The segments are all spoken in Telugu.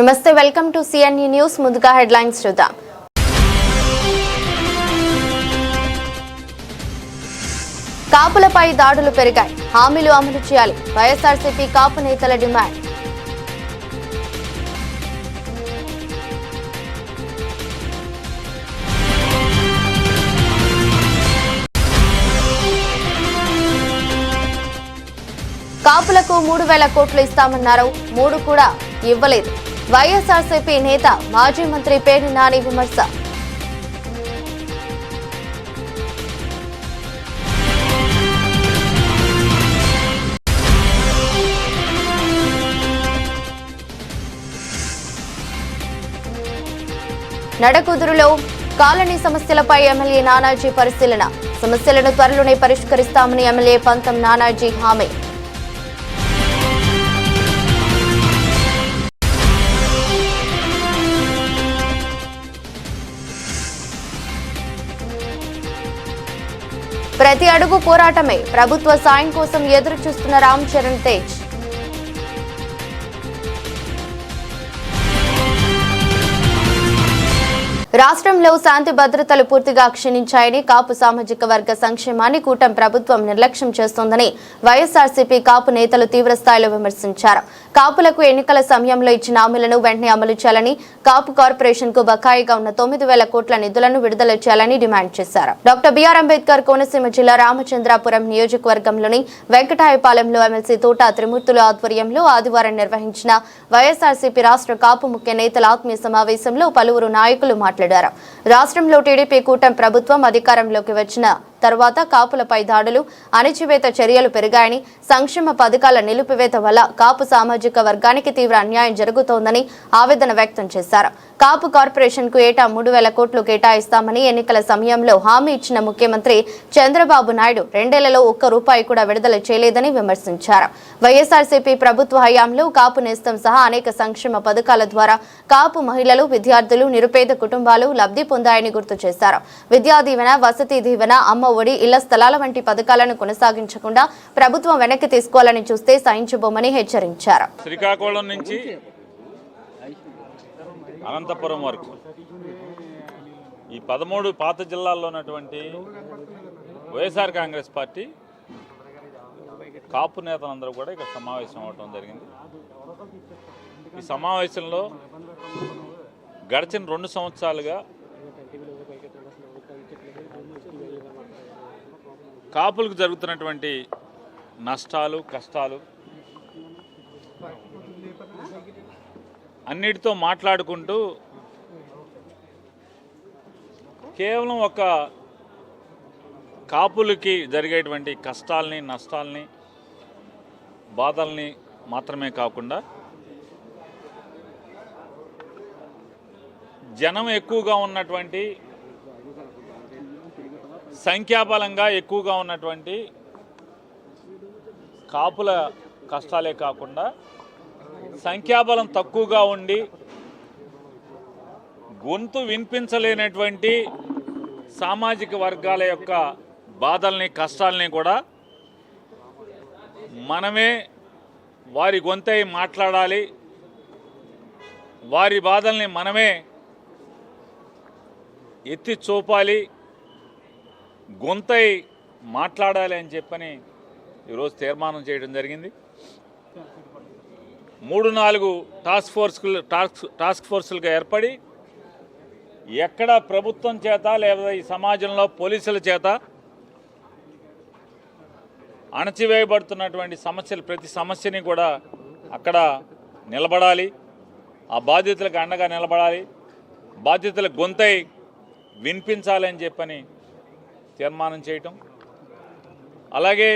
నమస్తే, వెల్కమ్ టు సిఎన్ఈ న్యూస్. ముందుగా హెడ్లైన్స్ చూద్దాం. కాపులపై దాడులు పెరిగాయి, హామీలు అమలు చేయాలి, వైఎస్ఆర్సీపీ కాపు నేతల డిమాండ్. కాపులకు 3,000 కోట్లు ఇస్తామన్నారు, 3 కూడా ఇవ్వలేదు. వైఎస్ఆర్సీపీ నేత మాజీ మంత్రి పేర్ని నాని విమర్శ. నడకుదురులో కాలనీ సమస్యలపై ఎమ్మెల్యే నానాజీ పరిశీలన. సమస్యలను త్వరలోనే పరిష్కరిస్తామని ఎమ్మెల్యే పంతం నానాజీ హామీ. ప్రతి అడుగు పోరాటమే, ప్రభుత్వ సాయం కోసం ఎదురు చూస్తున్న రామ్ చరణ్ తేజ్. రాష్ట్రంలో శాంతి భద్రతలు పూర్తిగా క్షీణించాయని, కాపు సామాజిక వర్గ సంక్షేమాన్ని కూటమి ప్రభుత్వం నిర్లక్ష్యం చేస్తోందని వైఎస్ఆర్సీపీ కాపు నేతలు తీవ్రస్థాయిలో విమర్శించారు. కాపులకు ఎన్నికల సమయంలో ఇచ్చిన హామీలను వెంటనే అమలు చేయాలని, కాపు కార్పొరేషన్ కు బకాయిగా ఉన్న 9,000 కోట్ల నిధులను విడుదల చేయాలని డిమాండ్ చేశారు. డాక్టర్ బిఆర్ అంబేద్కర్ కోనసీమ జిల్లా రామచంద్రాపురం నియోజకవర్గంలోని వెంకటాయపాలెంలో ఎమ్మెల్సీ తోట త్రిమూర్తుల ఆధ్వర్యంలో ఆదివారం నిర్వహించిన వైఎస్ఆర్సీపీ రాష్ట్ర కాపు ముఖ్య నేతల ఆత్మీయ సమావేశంలో పలువురు నాయకులు మాట్లాడారు. రాష్ట్రంలో టీడీపీ కూటమి ప్రభుత్వం అధికారంలోకి వచ్చిన తర్వాత కాపులపై దాడులు, అణచివేత చర్యలు పెరిగాయని, సంక్షేమ పథకాల నిలిపివేత వల్ల కాపు సామాజిక వర్గానికి తీవ్ర అన్యాయం జరుగుతోందని ఆవేదన వ్యక్తం చేశారు. కాపు కార్పొరేషన్ కు ఏటా 3,000 కోట్లు కేటాయిస్తామని ఎన్నికల సమయంలో హామీ ఇచ్చిన ముఖ్యమంత్రి చంద్రబాబు నాయుడు 2 ఏళ్లలో ₹1 కూడా విడుదల చేయలేదని విమర్శించారు. వైఎస్ఆర్సీపీ ప్రభుత్వ హయాంలో కాపు నేస్తం సహా అనేక సంక్షేమ పథకాల ద్వారా కాపు మహిళలు, విద్యార్థులు, నిరుపేద కుటుంబాలు లబ్ధి పొందాయని గుర్తు చేశారు. విద్యా దీవెన, వసతి దీవెన, అమ్మ ఒడి, ఇళ్ల స్థలాల వంటి పథకాలను కొనసాగించకుండా ప్రభుత్వం వెనక్కి తీసుకోవాలని చూస్తే సహించబోమని హెచ్చరించారు. శ్రీకాకుళం నుంచి అనంతపురం వరకు ఈ 13 పాత జిల్లాల్లో ఉన్నటువంటి వైఎస్ఆర్ కాంగ్రెస్ పార్టీ కాపు నేతలందరూ కూడా ఇక్కడ సమావేశం అవడం జరిగింది. ఈ సమావేశంలో గడిచిన 2 సంవత్సరాలుగా కాపులకు జరుగుతున్నటువంటి నష్టాలు, కష్టాలు అన్నిటితో మాట్లాడుకుంటూ కేవలం ఒక కాపులకి జరిగేటువంటి కష్టాలని, నష్టాలని, బాధల్ని మాత్రమే కాకుండా జనం ఎక్కువగా ఉన్నటువంటి, సంఖ్యాబలంగా ఎక్కువగా ఉన్నటువంటి కాపుల కష్టాలే కాకుండా సంఖ్యాబలం తక్కువగా ఉండి గొంతు వినిపించలేనటువంటి సామాజిక వర్గాల యొక్క బాధల్ని, కష్టాలని కూడా మనమే వారి గొంతై మాట్లాడాలి, వారి బాధల్ని మనమే ఎత్తి చూపాలి, గొంతై మాట్లాడాలి అని చెప్పని ఈరోజు తీర్మానం చేయడం జరిగింది. 3-4 టాస్క్ ఫోర్సులుగా ఏర్పడి ఎక్కడ ప్రభుత్వం చేత లేదా ఈ సమాజంలో పోలీసుల చేత అణచివేయబడుతున్నటువంటి సమస్యలు, ప్రతి సమస్యని కూడా అక్కడ నిలబడాలి, ఆ బాధితులకు అండగా నిలబడాలి, బాధితుల గొంతై వినిపించాలి అని చెప్పని తీర్మానం చేయటం. అలాగే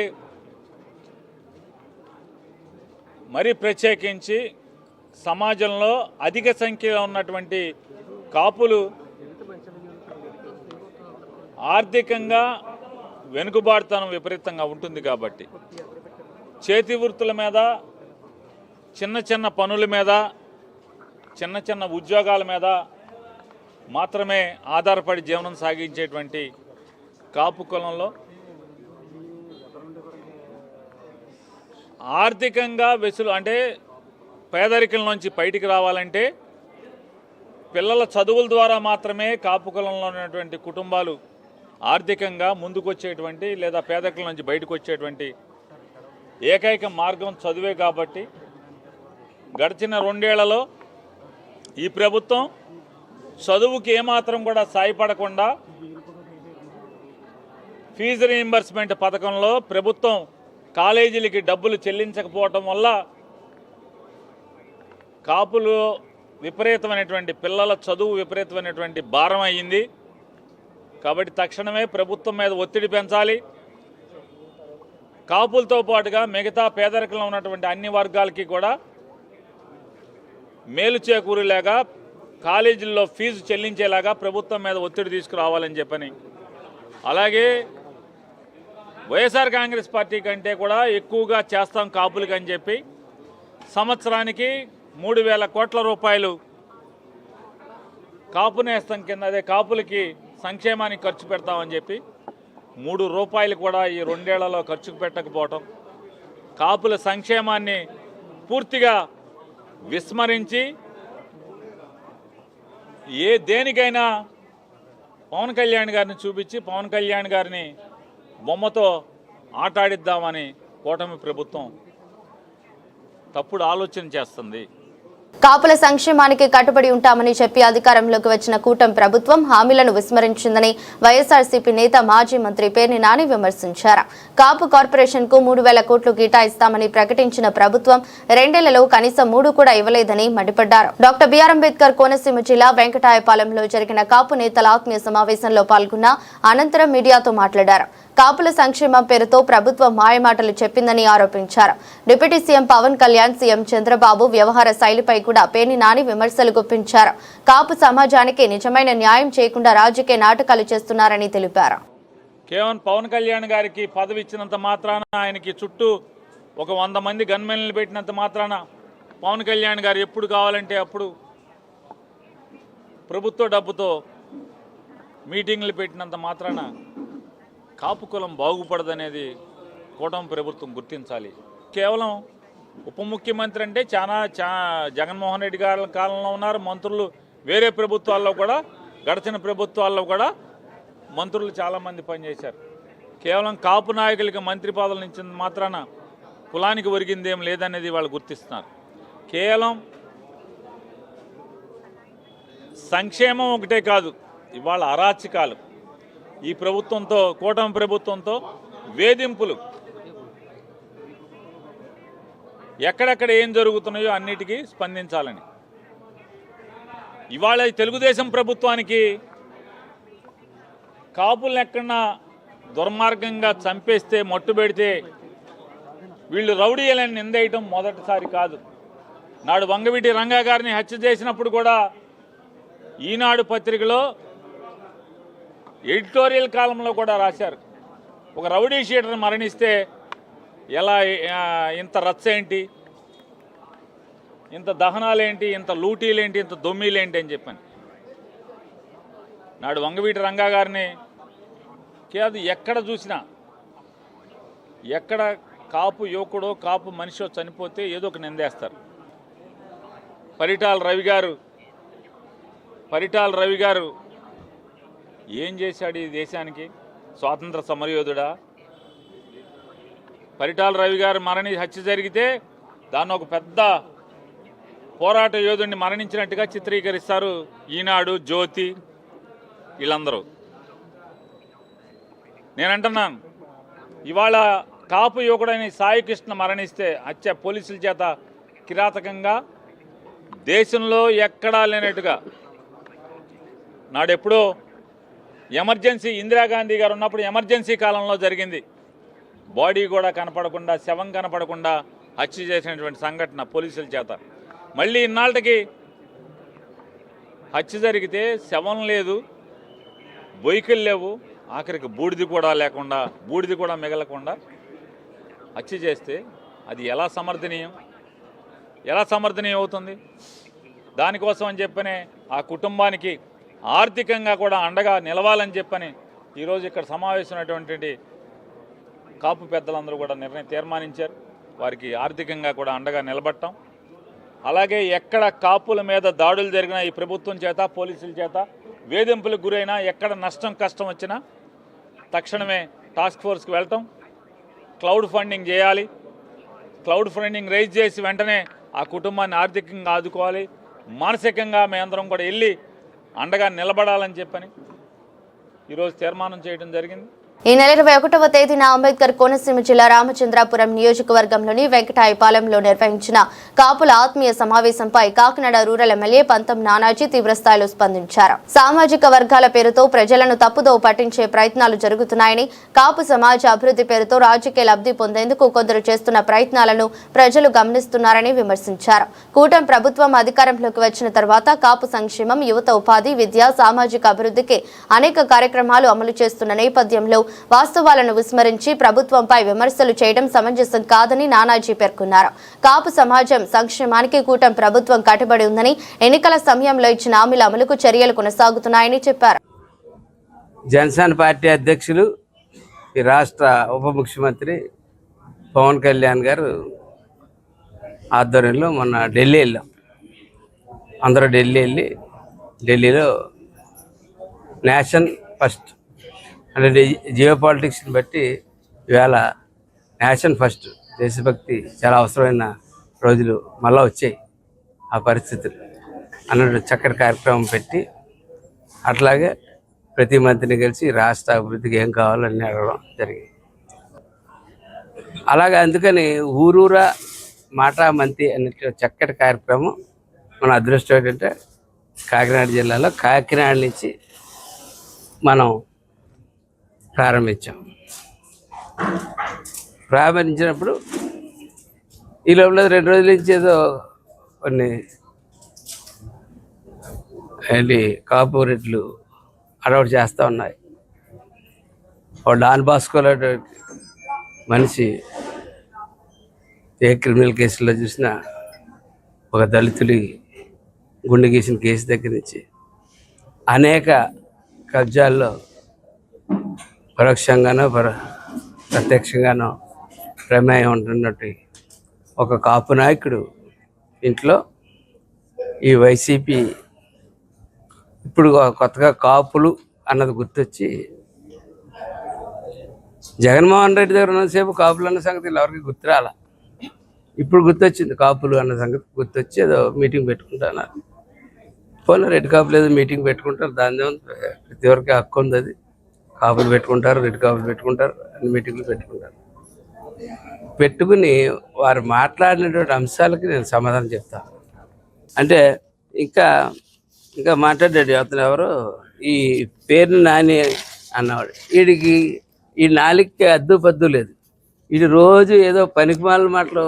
మరి ప్రత్యేకించి సమాజంలో అధిక సంఖ్యలో ఉన్నటువంటి కాపులు ఆర్థికంగా వెనుకబాటుతనం విపరీతంగా ఉంటుంది కాబట్టి చేతి వృత్తుల మీద, చిన్న చిన్న పనుల మీద, చిన్న చిన్న ఉద్యోగాల మీద మాత్రమే ఆధారపడి జీవనం సాగించేటువంటి కాపు కులంలో ఆర్థికంగా అంటే పేదరికంలోంచి బయటికి రావాలంటే పిల్లల చదువుల ద్వారా మాత్రమే కాపు కులంలో ఉన్నటువంటి కుటుంబాలు ఆర్థికంగా ముందుకొచ్చేటువంటి లేదా పేదరికం నుంచి బయటకు వచ్చేటువంటి ఏకైక మార్గం చదువే. కాబట్టి గడిచిన 2 ఏళ్లలో ఈ ప్రభుత్వం చదువుకి ఏమాత్రం కూడా సాయపడకుండా ఫీజు రీయింబర్స్మెంట్ పథకంలో ప్రభుత్వం కాలేజీలకి డబ్బులు చెల్లించకపోవటం వల్ల కాపులు విపరీతమైనటువంటి పిల్లల చదువు విపరీతమైనటువంటి భారం అయ్యింది. కాబట్టి తక్షణమే ప్రభుత్వం మీద ఒత్తిడి పెంచాలి. కాపులతో పాటుగా మిగతా పేదరికంలో ఉన్నటువంటి అన్ని వర్గాలకి కూడా మేలు చేకూరేలాగా కాలేజీల్లో ఫీజు చెల్లించేలాగా ప్రభుత్వం మీద ఒత్తిడి తీసుకురావాలని చెప్పని, అలాగే వైఎస్ఆర్ కాంగ్రెస్ పార్టీ కంటే కూడా ఎక్కువగా చేస్తాం కాపులకి అని చెప్పి సంవత్సరానికి 3,000 కోట్ల రూపాయలు కాపు నేస్తం కింద అదే కాపులకి సంక్షేమానికి ఖర్చు పెడతామని చెప్పి 3 రూపాయలు కూడా ఈ 2 ఏళ్లలో ఖర్చు పెట్టకపోవటం, కాపుల సంక్షేమాన్ని పూర్తిగా విస్మరించి దేనికైనా పవన్ కళ్యాణ్ గారిని చూపించి పవన్ కళ్యాణ్ గారిని బొమ్మతో ఆటాడిద్దామని కూటమి ప్రభుత్వం తప్పుడు ఆలోచన చేస్తుంది. కాపుల సంక్షేమానికి కట్టుబడి ఉంటామని చెప్పి అధికారంలోకి వచ్చిన కూటమి ప్రభుత్వం హామీలను విస్మరించిందని వైఎస్ఆర్సీపీ నేత మాజీ మంత్రి పేర్ని నాని విమర్శించారు. కాపు కార్పొరేషన్ కు 3,000 కోట్లు కేటాయిస్తామని ప్రకటించిన ప్రభుత్వం 2 ఏళ్లలో కనీసం 3 కూడా ఇవ్వలేదని మండిపడ్డారు. డాక్టర్ బిఆర్ అంబేద్కర్ కోనసీమ జిల్లా వెంకటాయపాలెంలో జరిగిన కాపు నేతల ఆత్మీయ సమావేశంలో పాల్గొన్న అనంతరం మీడియాతో మాట్లాడారు. కాపుల సంక్షేమం పేరుతో ప్రభుత్వం మాయమాటలు చెప్పిందని ఆరోపించారు. Deputy CM Pawan Kalyan, CM Chandrababu వ్యవహార శైలిపై కూడా పేర్ని నాని విమర్శలు గుప్పించారు. కాపు సమాజానికి నిజమైన న్యాయం చేయకుండా రాజకీయ నాటకాలు చేస్తున్నారని తెలిపారు. కేవలం పవన్ కళ్యాణ్ గారికి పదవి ఇచ్చినంత మాత్రాన, ఆయనకి చుట్టూ ఒక 100 మంది గన్మెన్లు పెట్టినంత మాత్రాన పవన్ కళ్యాణ్ గారు ఎప్పుడు కావాలంటే అప్పుడు ప్రభుత్వ డబ్బుతో మీటింగ్లు పెట్టినంత మాత్రాన కాపు కులం బాగుపడదనేది కూటమి ప్రభుత్వం గుర్తించాలి. కేవలం ఉప ముఖ్యమంత్రి అంటే చాలా జగన్మోహన్ రెడ్డి గారి కాలంలో ఉన్నారు. మంత్రులు వేరే ప్రభుత్వాల్లో కూడా, గడిచిన ప్రభుత్వాల్లో కూడా మంత్రులు చాలామంది పనిచేశారు. కేవలం కాపు నాయకులకి మంత్రి పదవులు ఇచ్చిన మాత్రాన కులానికి ఒరిగిందేం లేదనేది వాళ్ళు గుర్తిస్తున్నారు. కేవలం సంక్షేమం ఒకటే కాదు, ఇవాళ అరాచకాలు ఈ ప్రభుత్వంతో, కూటమి ప్రభుత్వంతో వేధింపులు, ఎక్కడెక్కడ ఏం జరుగుతున్నాయో అన్నిటికీ స్పందించాలని. ఇవాళ తెలుగుదేశం ప్రభుత్వానికి కాపులను ఎక్కడన్నా దుర్మార్గంగా చంపేస్తే, మట్టుబెడితే వీళ్ళు రౌడీలని నిందేయటం మొదటిసారి కాదు. నాడు వంగవీటి రంగా గారిని హత్య చేసినప్పుడు కూడా ఈనాడు పత్రికలో ఎడిటోరియల్ కాలంలో కూడా రాశారు, ఒక రౌడీ షీటర్ మరణిస్తే ఎలా ఇంత రచ్చ ఏంటి, ఇంత దహనాలేంటి, ఇంత లూటీలేంటి, ఇంత దొమ్మీలేంటి అని చెప్పాను. నాడు వంగవీటి రంగా గారిని కాదు, ఎక్కడ చూసినా, ఎక్కడ కాపు యువకుడో కాపు మనిషో చనిపోతే ఏదో ఒక నిందేస్తారు. పరిటాల రవి గారు ఏం చేశాడు ఈ దేశానికి? స్వాతంత్ర సమరయోధుడా? పరిటాల రవి గారు హత్య జరిగితే దాన్ని ఒక పెద్ద పోరాట యోధుడిని మరణించినట్టుగా చిత్రీకరిస్తారు ఈనాడు, జ్యోతి, వీళ్ళందరూ. నేనంటున్నాను, ఇవాళ కాపు యువకుడైన సాయికృష్ణ మరణిస్తే హత్య పోలీసుల చేత కిరాతకంగా దేశంలో ఎక్కడా లేనట్టుగా, నాడెప్పుడో ఎమర్జెన్సీ ఇందిరాగాంధీ గారు ఉన్నప్పుడు ఎమర్జెన్సీ కాలంలో జరిగింది. బాడీ కూడా కనపడకుండా, శవం కనపడకుండా హత్య చేసినటువంటి సంఘటన పోలీసుల చేత. మళ్ళీ ఇన్నాళ్ళకి హత్య జరిగితే శవం లేదు, బొయ్యికలు లేవు, ఆఖరికి బూడిది కూడా మిగలకుండా హత్య చేస్తే అది ఎలా సమర్థనీయం అవుతుంది? దానికోసం అని చెప్పనే ఆ కుటుంబానికి ఆర్థికంగా కూడా అండగా నిలవాలని చెప్పని ఈరోజు ఇక్కడ సమావేశమైనటువంటి కాపు పెద్దలందరూ కూడా తీర్మానించారు. వారికి ఆర్థికంగా కూడా అండగా నిలబడటం, అలాగే ఎక్కడ కాపుల మీద దాడులు జరిగినా ఈ ప్రభుత్వం చేత పోలీసుల చేత వేధింపులకు గురైనా ఎక్కడ నష్టం కష్టం వచ్చినా తక్షణమే టాస్క్ ఫోర్స్కి వెళ్ళటం, క్లౌడ్ ఫండింగ్ చేయాలి. క్లౌడ్ ఫండింగ్ రైజ్ చేసి వెంటనే ఆ కుటుంబాన్ని ఆర్థికంగా ఆదుకోవాలి. మానసికంగా మేమందరం కూడా వెళ్ళి అండగా నిలబడాలని చెప్పని ఈరోజు తీర్మానం చేయడం జరిగింది. ఈ నెల 21వ తేదీన అంబేద్కర్ కోనసీమ జిల్లా రామచంద్రాపురం నియోజకవర్గంలోని వెంకటాయపాలెంలో నిర్వహించిన కాపుల ఆత్మీయ సమావేశంపై కాకినాడ రూరల్ ఎమ్మెల్యే పంతం నానాజీ తీవ్రస్థాయిలో స్పందించారు. సామాజిక వర్గాల పేరుతో ప్రజలను తప్పుదో పట్టించే ప్రయత్నాలు జరుగుతున్నాయని, కాపు సమాజ అభివృద్ధి పేరుతో రాజకీయ లబ్ధి పొందేందుకు కొందరు చేస్తున్న ప్రయత్నాలను ప్రజలు గమనిస్తున్నారని విమర్శించారు. కూటమి ప్రభుత్వం అధికారంలోకి వచ్చిన తర్వాత కాపు సంక్షేమం, యువత ఉపాధి, విద్య, సామాజిక అభివృద్ధికి అనేక కార్యక్రమాలు అమలు చేస్తున్న నేపథ్యంలో వాస్తవాలను విస్మరించి ప్రభుత్వంపై విమర్శలు చేయడం సమంజసం కాదని నానాజీ పేర్కొన్నారు. కాపు సమాజం సంక్షేమానికి కూటమి ప్రభుత్వం కట్టుబడి ఉందని, ఎన్నికల సమయంలో ఇచ్చిన హామీల అమలుకు చర్యలు కొనసాగుతున్నాయని చెప్పారు. జనసేన పార్టీ అధ్యక్షులు, ఈ రాష్ట్ర ఉప ముఖ్యమంత్రి పవన్ కళ్యాణ్ గారు ఆధ్వర్యంలో మొన్న ఢిల్లీ వెళ్ళాం. అందరూ ఢిల్లీలో నేషన్ ఫస్ట్ అంటే జియో పాలిటిక్స్ని బట్టి ఇవాళ నేషన్ ఫస్ట్, దేశభక్తి చాలా అవసరమైన రోజులు మళ్ళీ వచ్చాయి. ఆ పరిస్థితులు అన్నట్టు చక్కటి కార్యక్రమం పెట్టి అట్లాగే ప్రతి మంత్రిని కలిసి రాష్ట్ర అభివృద్ధికి ఏం కావాలని అడగడం జరిగింది. అలాగే అందుకని ఊరూరా మాటా మంతి అన్నట్టు చక్కటి కార్యక్రమం మన అదృష్టం ఏంటంటే కాకినాడ జిల్లాలో కాకినాడ నుంచి మనం ప్రారంభించినప్పుడు ఈ లోపల 2 రోజుల నుంచి ఏదో కొన్ని కార్పొరేట్లు అడౌట్ చేస్తూ ఉన్నాయి. ఒక డాన్ బాస్కోలో మనిషి ఏ క్రిమినల్ కేసులో చూసినా ఒక దళితుడి గుండె గీసిన కేసు దగ్గర నుంచి అనేక కబ్జాల్లో పరోక్షంగానో ప్రత్యక్షంగానో ప్రమేయం ఉంటున్నట్టు ఒక కాపు నాయకుడు ఇంట్లో ఈ వైసీపీ ఇప్పుడు కొత్తగా కాపులు అన్నది గుర్తొచ్చి, జగన్మోహన్ రెడ్డి దగ్గర ఉన్నసేపు కాపులు అన్న సంగతి ఎవరికి గుర్తురాల. ఇప్పుడు గుర్తొచ్చింది కాపులు అన్న సంగతి గుర్తొచ్చి ఏదో మీటింగ్ పెట్టుకుంటున్నారు. పోనీ రెడ్ కాపులు ఏదో మీటింగ్ పెట్టుకుంటారు, దాని ప్రతి ఒక్కరికి హక్కు ఉంది. అది కాపులు పెట్టుకుంటారు, రెడ్ కాపులు పెట్టుకుంటారు, అన్ని మీటింగ్లు పెట్టుకుని వారు మాట్లాడినటువంటి అంశాలకి నేను సమాధానం చెప్తాను. అంటే ఇంకా మాట్లాడాడు అతను ఎవరు, ఈ పేరు నాని అన్నవాడు. వీడికి ఈ నాలుగుకి అద్దు పద్దు లేదు. వీడు రోజు ఏదో పనికిమాల మాటలు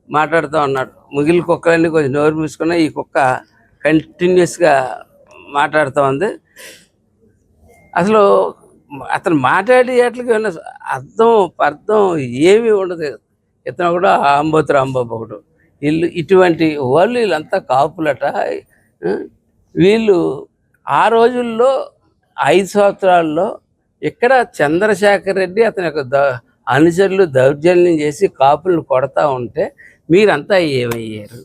మాట్లాడుతూ ఉన్నాడు. మిగిలిన కుక్కలన్నీ కొంచెం నోరు మూసుకున్నా ఈ కుక్క కంటిన్యూస్గా మాట్లాడుతూ ఉంది. అసలు అతను మాట్లాడేట్లకి ఏమన్నా అర్థం ఏమీ ఉండదు. ఇతను కూడా అంబోతురాంబాబు ఒకడు. ఇటువంటి వాళ్ళు వీళ్ళంతా కాపులట. వీళ్ళు ఆ రోజుల్లో 5 సంవత్సరాల్లో ఇక్కడ చంద్రశేఖర్ రెడ్డి అతని యొక్క అనుచరులు దౌర్జన్యం చేసి కాపులను కొడతా ఉంటే మీరంతా ఏమయ్యారు?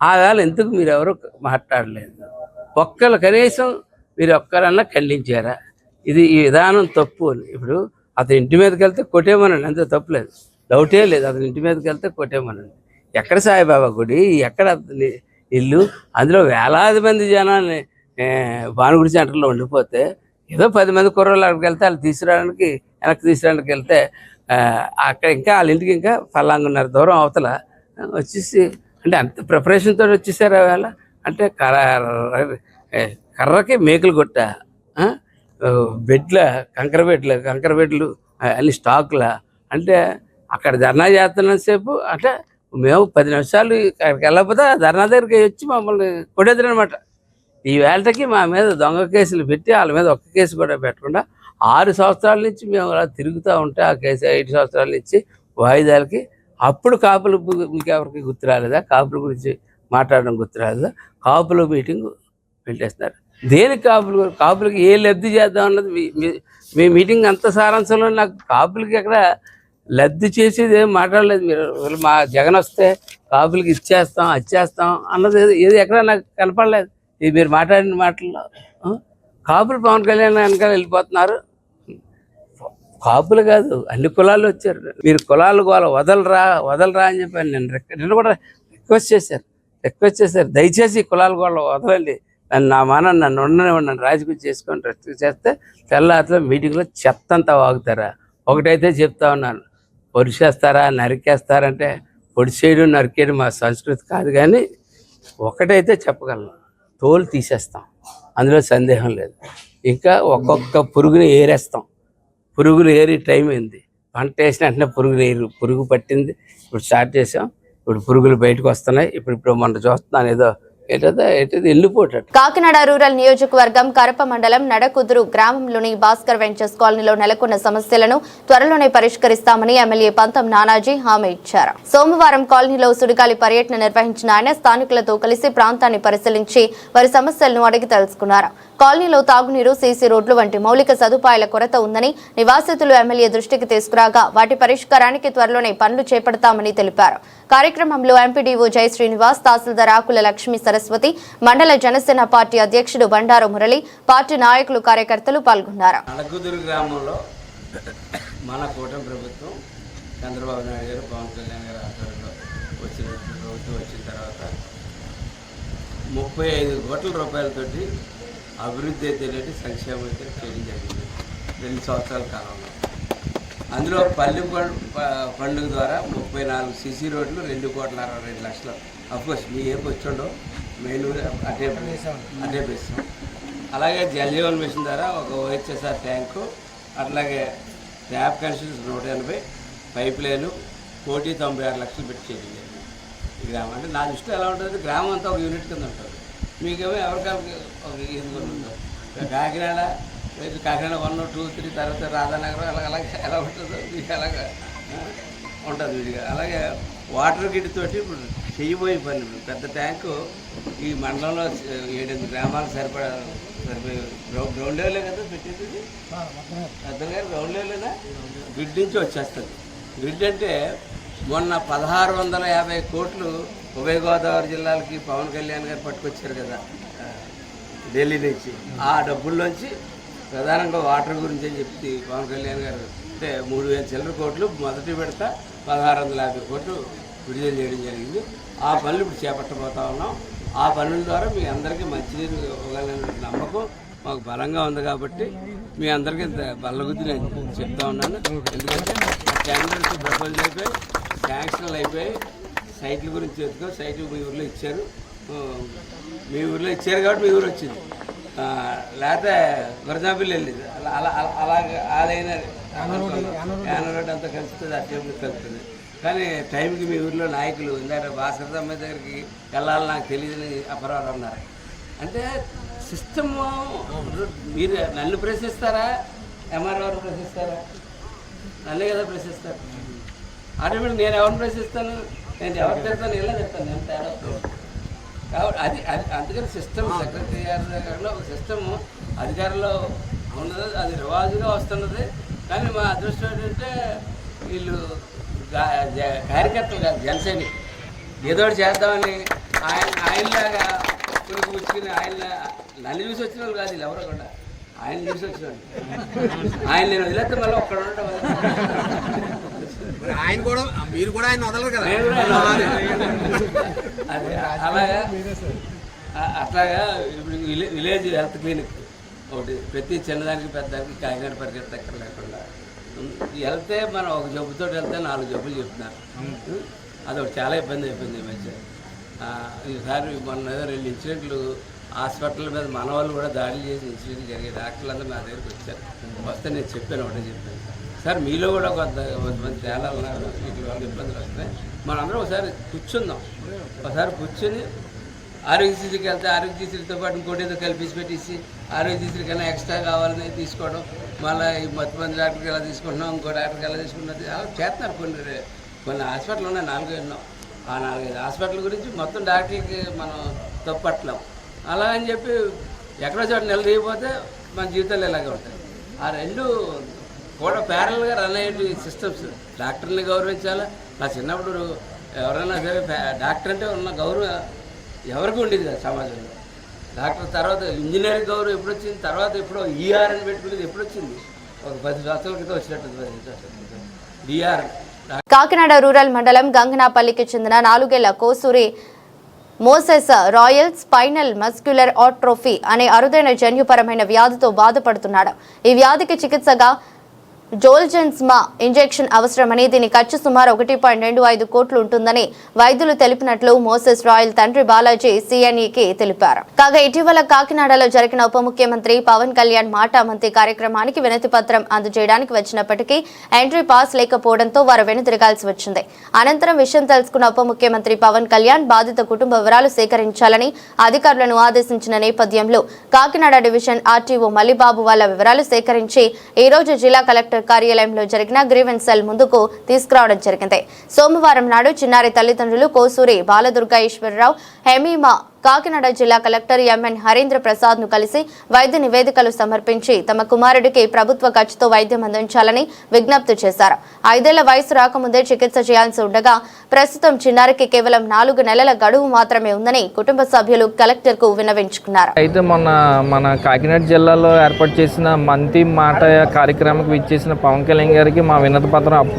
ఆ వేళ ఎందుకు మీరెవరు మాట్లాడలేదు? ఒక్కరు కనీసం మీరు ఒక్కరన్నా ఖండించారా? ఈ విధానం తప్పు అని. ఇప్పుడు అతని ఇంటి మీదకి వెళ్తే కొట్టేమనండి, అంతే తప్పులేదు, డౌటే లేదు. అతని ఇంటి మీదకి వెళ్తే కొట్టేమనండి. ఎక్కడ సాయిబాబా గుడి, ఎక్కడ అతని ఇల్లు, అందులో వేలాది మంది జనాన్ని భానుగుడి సెంటర్లో ఉండిపోతే ఏదో 10 మంది కుర్రోళ్ళు అక్కడికి వెళ్తే వాళ్ళు వెనక్కి తీసుకురావడానికి వెళ్తే అక్కడ ఇంకా వాళ్ళ ఇంటికి ఇంకా ఫలాంగున్నర దూరం అవతల వచ్చేసి, అంటే అంత ప్రిపరేషన్తో వచ్చేసారు. వేళ అంటే కర్రకి మేకులు కొట్ట, కంకర బెడ్లు అన్ని స్టాకుల. అంటే అక్కడ ధర్నా చేస్తున్నంతసేపు అంటే మేము 10 నిమిషాలు అక్కడికి వెళ్ళకపోతే ధర్నా దగ్గరికి వచ్చి మమ్మల్ని కొట్టేద్దరనమాట. ఈ వేళకి మా మీద దొంగ కేసులు పెట్టి వాళ్ళ మీద ఒక్క కేసు కూడా పెట్టకుండా 6 సంవత్సరాల నుంచి మేము అలా తిరుగుతూ ఉంటే ఆ కేసు 5 సంవత్సరాల నుంచి వాయిదాలకి. అప్పుడు కాపులు మీకు ఎవరికి గుర్తు రాలేదా? కాపుల గురించి మాట్లాడడం గుర్తు రాలేదా? కాపుల మీటింగ్ పెట్టేస్తున్నారు. దేనికి కాపులకి ఏ లబ్ధి చేద్దాం అన్నది మీ మీటింగ్ అంత సారాంశంలో నాకు కాపులకి ఎక్కడ లబ్ధి చేసేది ఏం మాట్లాడలేదు మీరు. మా జగన్ వస్తే కాపులకి ఇచ్చేస్తాం అచ్చేస్తాం అన్నది ఏది ఎక్కడ నాకు కనపడలేదు. ఇది మీరు మాట్లాడిన మాటల్లో కాపులు పవన్ కళ్యాణ్ వెనకాల వెళ్ళిపోతున్నారు. కాపులు కాదు, అన్ని కులాలు వచ్చారు. మీరు కులాలు గోల వదలరా అని చెప్పాను. నేను కూడా రిక్వెస్ట్ చేశారు, దయచేసి కులాల గోల వదలండి, నన్ను ఉండనివ్వండి, నన్ను రాజకీయం చేసుకొని రెస్ట్ చేస్తే తెల్లారితో మీటింగ్లో చెత్త అంతా వాగుతారా? ఒకటైతే చెప్తా ఉన్నాను, పొడిచేస్తారా నరికేస్తారంటే పొడిచేయడం నరికేయడం మా సంస్కృతి కాదు. కానీ ఒకటైతే చెప్పగలను, తోలు తీసేస్తాం, అందులో సందేహం లేదు. ఇంకా ఒక్కొక్క పురుగుని ఏరేస్తాం. పురుగులు ఏరి టైం అయింది. పంట వేసిన వెంటనే పురుగు పట్టింది. ఇప్పుడు స్టార్ట్ చేసాం. ఇప్పుడు పురుగులు బయటకు వస్తున్నాయి. ఇప్పుడు మొన్న చూస్తున్నాను ఏదో వెళ్ళిపోతాడు. కాకినాడ రూరల్ నియోజకవర్గం కరప మండలం నడకుదురు గ్రామంలోని భాస్కర్ వెంచర్స్ కాలనీలో నెలకొన్న సమస్యలను త్వరలోనే పరిష్కరిస్తామని ఎమ్మెల్యే పంతం నానాజీ హామీ ఇచ్చారు. సోమవారం కాలనీలో సుడిగాలి పర్యటన నిర్వహించిన ఆయన స్థానికులతో కలిసి ప్రాంతాన్ని పరిశీలించి వారి సమస్యలను అడిగి తెలుసుకున్నారు. కాలనీలో తాగునీరు, సీసీ రోడ్లు వంటి మౌలిక సదుపాయాల కొరత ఉందని నివాసితులు ఎమ్మెల్యే దృష్టికి తీసుకురాగా వాటి పరిష్కారానికి త్వరలోనే పనులు చేపడతామని తెలిపారు. కార్యక్రమంలో ఎంపీడీఓ జై శ్రీనివాస్, తహసీల్దార్ ఆకుల లక్ష్మీ సరస్వతి, మండల జనసేన పార్టీ అధ్యక్షుడు బండారు మురళి, పార్టీ నాయకులు, కార్యకర్తలు పాల్గొన్నారు. నడకుదురు గ్రామంలో మన కూటమి ప్రభుత్వం చంద్రబాబు నాయుడు గారు, పవన్ కళ్యాణ్ గారు ఆధ్వర్యంలో వచ్చిన తర్వాత 35 కోట్ల రూపాయలతోటి అభివృద్ధి అయితే సంక్షేమం అయితే చేయడం జరిగింది 2 సంవత్సరాల కాలంలో. అందులో పల్లె పండుగ ద్వారా 34 సీసీ రోడ్లు 2,62,00,000. అఫ్కోర్స్ మీ ఏపు వచ్చిండో మెయిన్ అటే వేస్తాం. అలాగే జలజీవన్ మిషన్ ద్వారా ఒక OHSR ట్యాంకు, అట్లాగే ట్యాప్ కనెక్షన్స్ 180, పైప్ లైను 1,96,00,000 పెట్టి చేయండి ఈ గ్రామం. అంటే నా దృష్టిలో ఎలా ఉంటుంది, గ్రామం అంతా ఒక యూనిట్ కింద ఉంటుంది. మీకేమో ఎవరికారికి ఒక ఎందుకు ఉంటుందో కాకినాడ 1, 2, 3 తర్వాత రాధానగరం అలాగే ఎలా ఉంటుందో మీకు అలాగా ఉంటుంది విడిగా. అలాగే వాటర్ గిడ్ తోటి ఇప్పుడు చెయ్యిపోయి పని పెద్ద ట్యాంకు ఈ మండలంలో 7 గ్రామాలకు సరిపోయే గ్రౌండ్ లెవెలే కదా పెట్టేది. పెద్దగా గ్రౌండ్ లెవెలేనా గ్రిడ్ నుంచి వచ్చేస్తుంది. గ్రిడ్ అంటే మొన్న 1,650 కోట్లు ఉభయ గోదావరి జిల్లాలకి పవన్ కళ్యాణ్ గారు పట్టుకొచ్చారు కదా ఢిల్లీ నుంచి. ఆ డబ్బుల్లోంచి ప్రధానంగా వాటర్ గురించి అని చెప్పి పవన్ కళ్యాణ్ గారు అంటే 3,000 చిల్లర కోట్లు మొదటి విడత 1,650 కోట్లు విడుదల చేయడం జరిగింది. ఆ పనులు ఇప్పుడు చేపట్టబోతా ఉన్నాం. ఆ పనుల ద్వారా మీ అందరికీ మంచినీరు ఇవ్వగలిగిన నమ్మకం మాకు బలంగా ఉంది. కాబట్టి మీ అందరికీ ఇంత బల్లగుద్ది నేను చెప్తా ఉన్నాను. ఎందుకంటే టెండర్స్ ప్రపోజల్ అయిపోయి, శాంక్షన్లు అయిపోయి, సైట్ల గురించి చెప్తాం. సైట్ మీ ఊర్లో ఇచ్చారు, కాబట్టి మీ ఊరు వచ్చింది. లేకపోతే వరదాపిల్లి వెళ్ళింది. అలాగే ఆలైన యానరోడ్ అంతా కలుస్తుంది, ఆ టేబుల్ కలుస్తుంది. కానీ టైంకి మీ ఊర్లో నాయకులు ఇందాక భాస్కర్ అమ్మాయి దగ్గరికి వెళ్ళాలని నాకు తెలియదని అపరాధం అన్నారు. అంటే సిస్టమ్ మీరు నన్ను ప్రశ్నిస్తారా, ఎంఆర్ఓ ప్రశ్నిస్తారా? నన్నే కదా ప్రశ్నిస్తారు. ఆటోమేటిక్ నేను ఎవరిని ప్రశ్నిస్తాను, నేను ఎవరు చెప్తాను, ఎలా చెప్తాను, నేను తేడా. కాబట్టి అది అందుకని సిస్టమ్ సెక్రటరీ గారిలో ఒక సిస్టమ్ అధికారంలో ఉన్నది, అది రివాజుగా వస్తున్నది. కానీ మా అదృష్టం ఏంటంటే వీళ్ళు కార్యకర్తలు కాదు, జనసేన ఏదో చేద్దామని ఆయనలాగా పులుకు పుచ్చుకుని నన్ను చూసి వచ్చిన వాళ్ళు కాదు, వీళ్ళు ఎవరో కూడా ఆయన చూసి వచ్చిన వాళ్ళు. ఆయన నేను వదిలేస్తే మళ్ళీ ఒక్కడ ఉండటం ఆయన కూడా, మీరు కూడా ఆయన వదలరు కదా. అదే అట్లాగా ఇప్పుడు విలేజ్ హెల్త్ క్లినిక్ ఒకటి ప్రతి చిన్నదానికి పెద్దదానికి కాకినాడ పరిగెత్త ఎక్కడ లేకుండా వెళ్తే మనం ఒక జబ్బుతో వెళ్తే 4 జబ్బులు చెప్తున్నారు. అదొకటి చాలా ఇబ్బంది అయిపోయింది ఈ మధ్య. ఈసారి మొన్న ఏదో 2 ఇన్సిడెంట్లు హాస్పిటల్ మీద మన వాళ్ళు కూడా దాడులు చేసి ఇన్సిడెంట్లు జరిగాయి. డాక్టర్లందరూ నా దగ్గరికి వచ్చారు. వస్తే నేను చెప్పాను, ఒకటే చెప్పాను, సార్ మీలో కూడా కొంతమంది తేడా ఉన్నారు, వీటి వల్ల ఇబ్బందులు వస్తాయి, మనందరం ఒకసారి కూర్చుందాం. ఒకసారి కూర్చొని ఆరోగ్యశ్రీకి వెళ్తే ఆరోగ్యశ్రీతో పాటు ఇంకోటి ఏదో కల్పించి పెట్టేసి ఆరోగ్యశ్రీ కన్నా ఎక్స్ట్రా కావాలని తీసుకోవడం, మళ్ళీ ఈ మొత్తం డాక్టర్కి ఎలా తీసుకుంటున్నాం, ఇంకో డాక్టర్కి ఎలా తీసుకుంటున్నది అలా చేస్తున్నారు. కొన్ని హాస్పిటల్ ఉన్నాయి, 4 ఎన్నో. ఆ 4-5 హాస్పిటల్ గురించి మొత్తం డాక్టర్కి మనం తప్పట్లేం. అలా అని చెప్పి ఎక్కడో చోట నిలదీయకపోతే మన జీవితాలు ఇలాగే ఉంటాయి. ఆ 2 కూడా ప్యారల్గా రన్ అయ్యే సిస్టమ్స్. డాక్టర్ని గౌరవించాలా. నా చిన్నప్పుడు ఎవరైనా సరే డాక్టర్ అంటే ఉన్న గౌరవం ఎవరికి ఉండేది కదా సమాజంలో. డాక్టర్ తర్వాత ఇంజనీరింగ్ గౌరవం ఎప్పుడు వచ్చింది, తర్వాత ఎప్పుడో ఈఆర్ అని పెట్టుకునేది ఎప్పుడు వచ్చింది, ఒక 10 సంవత్సరాల క్రితం వచ్చినట్టుంది. 10 సంవత్సరాల క్రితం ఈఆర్. కాకినాడ రూరల్ మండలం గంగనాపల్లికి చెందిన 4 ఏళ్ల Kosuri Moses royal spinal muscular atrophy అనే అరుదైన జన్యుపరమైన వ్యాధితో బాధపడుతున్నాడు. ఈ వ్యాధికి చికిత్సగా జోల్జెన్స్మా ఇంజెక్షన్ అవసరమని, దీని ఖర్చు సుమారు 1.25 కోట్లు ఉంటుందని వైద్యులు తెలిపినట్లు మోసెస్ రాయల్ తండ్రి బాలాజీ సిఎన్ఈకి తెలిపారు. కాగా ఇటీవల కాకినాడలో జరిగిన ఉప ముఖ్యమంత్రి పవన్ కళ్యాణ్ మాటామంతి కార్యక్రమానికి వినతి పత్రం అందజేయడానికి వచ్చినప్పటికీ ఎంట్రీ పాస్ లేకపోవడంతో వారు వెనుతిరగాల్సి వచ్చింది. అనంతరం విషయం తెలుసుకున్న ఉప ముఖ్యమంత్రి పవన్ కళ్యాణ్ బాధిత కుటుంబ వివరాలు సేకరించాలని అధికారులను ఆదేశించిన నేపథ్యంలో కాకినాడ డివిజన్ ఆర్టీఓ మల్లిబాబు వాళ్ళ వివరాలు సేకరించి ఈ రోజు జిల్లా కలెక్టర్ కార్యాలయంలో జరిగిన గ్రీవెన్స్ సెల్ ముందుకు తీసుకురావడం జరిగింది. సోమవారం నాడు చిన్నారి తల్లిదండ్రులు కోసూరి బాలదుర్గా ఈశ్వరరావు, హెమీమా కాకినాడ జిల్లా కలెక్టర్ ఎంఎన్ హరీంద్ర ప్రసాద్ ను కలిసి వైద్య నివేదికలు సమర్పించి తమ కుమారుడికి ప్రభుత్వ ఖర్చుతో వైద్యం అందించాలని విజ్ఞప్తి చేశారు. 5 ఏళ్ల వయసు రాకముందే చికిత్స చేయాల్సి ఉండగా ప్రస్తుతం చిన్నారికి కేవలం 4 నెలల గడువు మాత్రమే ఉందని కుటుంబ సభ్యులు కలెక్టర్ కు విన్నవించుకున్నారు. అయితే మన కాకినాడ జిల్లాలో ఏర్పాటు చేసిన మంతి మాట కార్యక్రమానికి విచ్చేసిన పవన్ కళ్యాణ్ గారికి మా వినతి పత్రం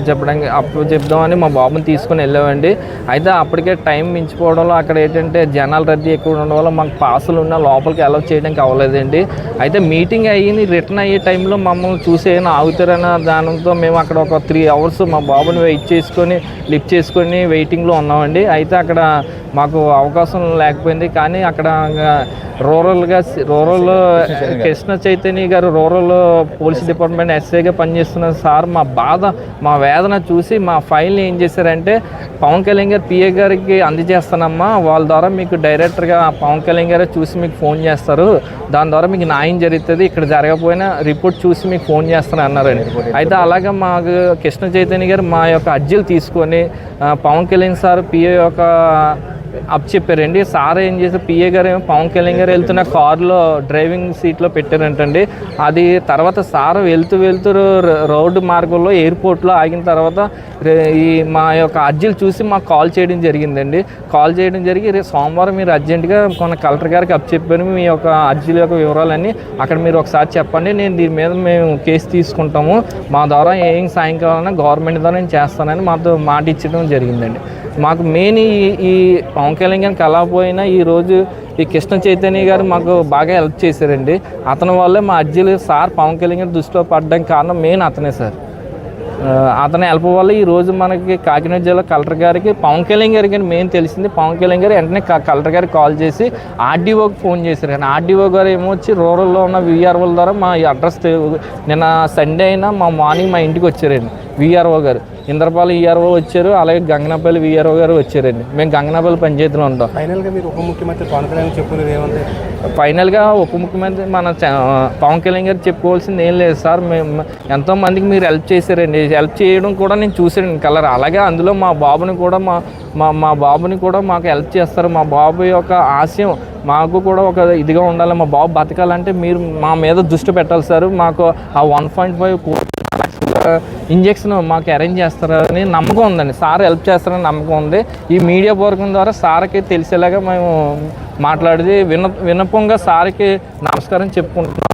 చెప్దామని మా బాబుని తీసుకుని వెళ్ళామండి. అయితే అప్పటికే టైం మించిపోవడంలో అక్కడ ఏంటంటే జనాల రద్దీ ఎక్కువ ఉండడం వల్ల మాకు పాసులు ఉన్న లోపలికి అలౌ చేయడానికి అవ్వలేదండి. అయితే మీటింగ్ అయ్యి రిటర్న్ అయ్యే టైంలో మమ్మల్ని చూసి ఏమైనా ఆగుతారన్న దానితో మేము అక్కడ ఒక 3 అవర్స్ మా బాబుని లిఫ్ట్ చేసుకొని వెయిటింగ్లో ఉన్నామండి. అయితే అక్కడ మాకు అవకాశం లేకపోయింది. కానీ అక్కడ రూరల్ కృష్ణ చైతన్య గారు రూరల్ పోలీస్ డిపార్ట్మెంట్ ఎస్ఐగా పనిచేస్తున్న సార్ మా వేదన చూసి మా ఫైల్ని ఏం చేశారంటే పవన్ కళ్యాణ్ గారు పిఏ గారికి అందజేస్తానమ్మా, వాళ్ళ ద్వారా మీకు డైరెక్టర్గా పవన్ కళ్యాణ్ గారు చూసి మీకు ఫోన్ చేస్తారు, దాని ద్వారా మీకు న్యాయం జరుగుతుంది, ఇక్కడ జరగకపోయినా రిపోర్ట్ చూసి మీకు ఫోన్ చేస్తాను అన్నారండి. అయితే అలాగే మాకు కృష్ణ చైతన్య గారు మా యొక్క అర్జీలు తీసుకొని పవన్ కళ్యాణ్ సార్ పిఏ యొక్క చెప్పారండి. సార్ ఏం చేశారు, పిఏ గారు ఏమో పవన్ కళ్యాణ్ గారు వెళ్తున్న కారులో డ్రైవింగ్ సీట్లో పెట్టారంటండి. అది తర్వాత సార్ వెళ్తూ రోడ్డు మార్గంలో ఎయిర్పోర్ట్లో ఆగిన తర్వాత ఈ మా యొక్క అర్జీలు చూసి మాకు కాల్ చేయడం జరిగిందండి. కాల్ చేయడం జరిగి సోమవారం మీరు అర్జెంటుగా మన కలెక్టర్ గారికి చెప్పాను, మీ యొక్క అర్జీల యొక్క వివరాలన్నీ అక్కడ మీరు ఒకసారి చెప్పండి, నేను దీని మీద మేము కేసు తీసుకుంటాము, మా ద్వారా ఏం సాయం కావాలన్నా గవర్నమెంట్ ద్వారా నేను చేస్తానని మాతో మాట ఇచ్చడం జరిగిందండి. మాకు మెయిన్ ఈ పవన్ కళ్యాణ్ గారికి కలవపోయినా ఈరోజు ఈ కృష్ణ చైతన్య గారు మాకు బాగా హెల్ప్ చేశారండి. అతని వల్లే మా అర్జీలు సార్ పవన్ కళ్యాణ్ గారి దృష్టిలో పడడానికి కారణం మెయిన్ అతనే సార్. అతని హెల్ప్ వల్ల ఈరోజు మనకి కాకినాడ జిల్లా కలెక్టర్ గారికి పవన్ కళ్యాణ్ గారికి మెయిన్ తెలిసింది. పవన్ కళ్యాణ్ గారు వెంటనే కలెక్టర్ గారికి కాల్ చేసి ఆర్డీఓకి ఫోన్ చేశారు. కానీ ఆర్డీఓ గారు ఏమో వచ్చి రూరల్లో ఉన్న వీఆర్ఓల ద్వారా మా అడ్రస్ నిన్న సండే అయినా మార్నింగ్ మా ఇంటికి వచ్చారండి. వీఆర్ఓ గారు ఇంద్రపాల ఈఆర్ఓ వచ్చారు, అలాగే గంగనాపల్లి వీఆర్ఓ గారు వచ్చారండి. మేము గంగనాపల్లి పంచాయతీలో ఉంటాం. ఫైనల్గా మీరు ఉప ముఖ్యమంత్రి పవన్ కళ్యాణ్ చెప్పుకునేది ఏమంటే ఫైనల్గా ఉప ముఖ్యమంత్రి మన పవన్ కళ్యాణ్ గారు చెప్పుకోవాల్సింది ఏం లేదు సార్. మేము ఎంతోమందికి మీరు హెల్ప్ చేశారండి. హెల్ప్ చేయడం కూడా నేను చూసానండి కలర్. అలాగే అందులో మా బాబుని కూడా మా బాబుని కూడా మాకు హెల్ప్ చేస్తారు. మా బాబు యొక్క ఆశయం మాకు కూడా ఒక ఇదిగా ఉండాలి. మా బాబు బతకాలంటే మీరు మా మీద దృష్టి పెట్టాలి సార్. మాకు ఆ 1.5 కోట్ల ఇంజెక్షన్ మాకు అరేంజ్ చేస్తారని నమ్మకం ఉందండి. సార్ హెల్ప్ చేస్తారని నమ్మకం ఉంది. ఈ మీడియా పూర్వకం ద్వారా సార్కి తెలిసేలాగా మేము మాట్లాడేది వినపంగా సార్కి నమస్కారం చెప్పుకుంటున్నాం.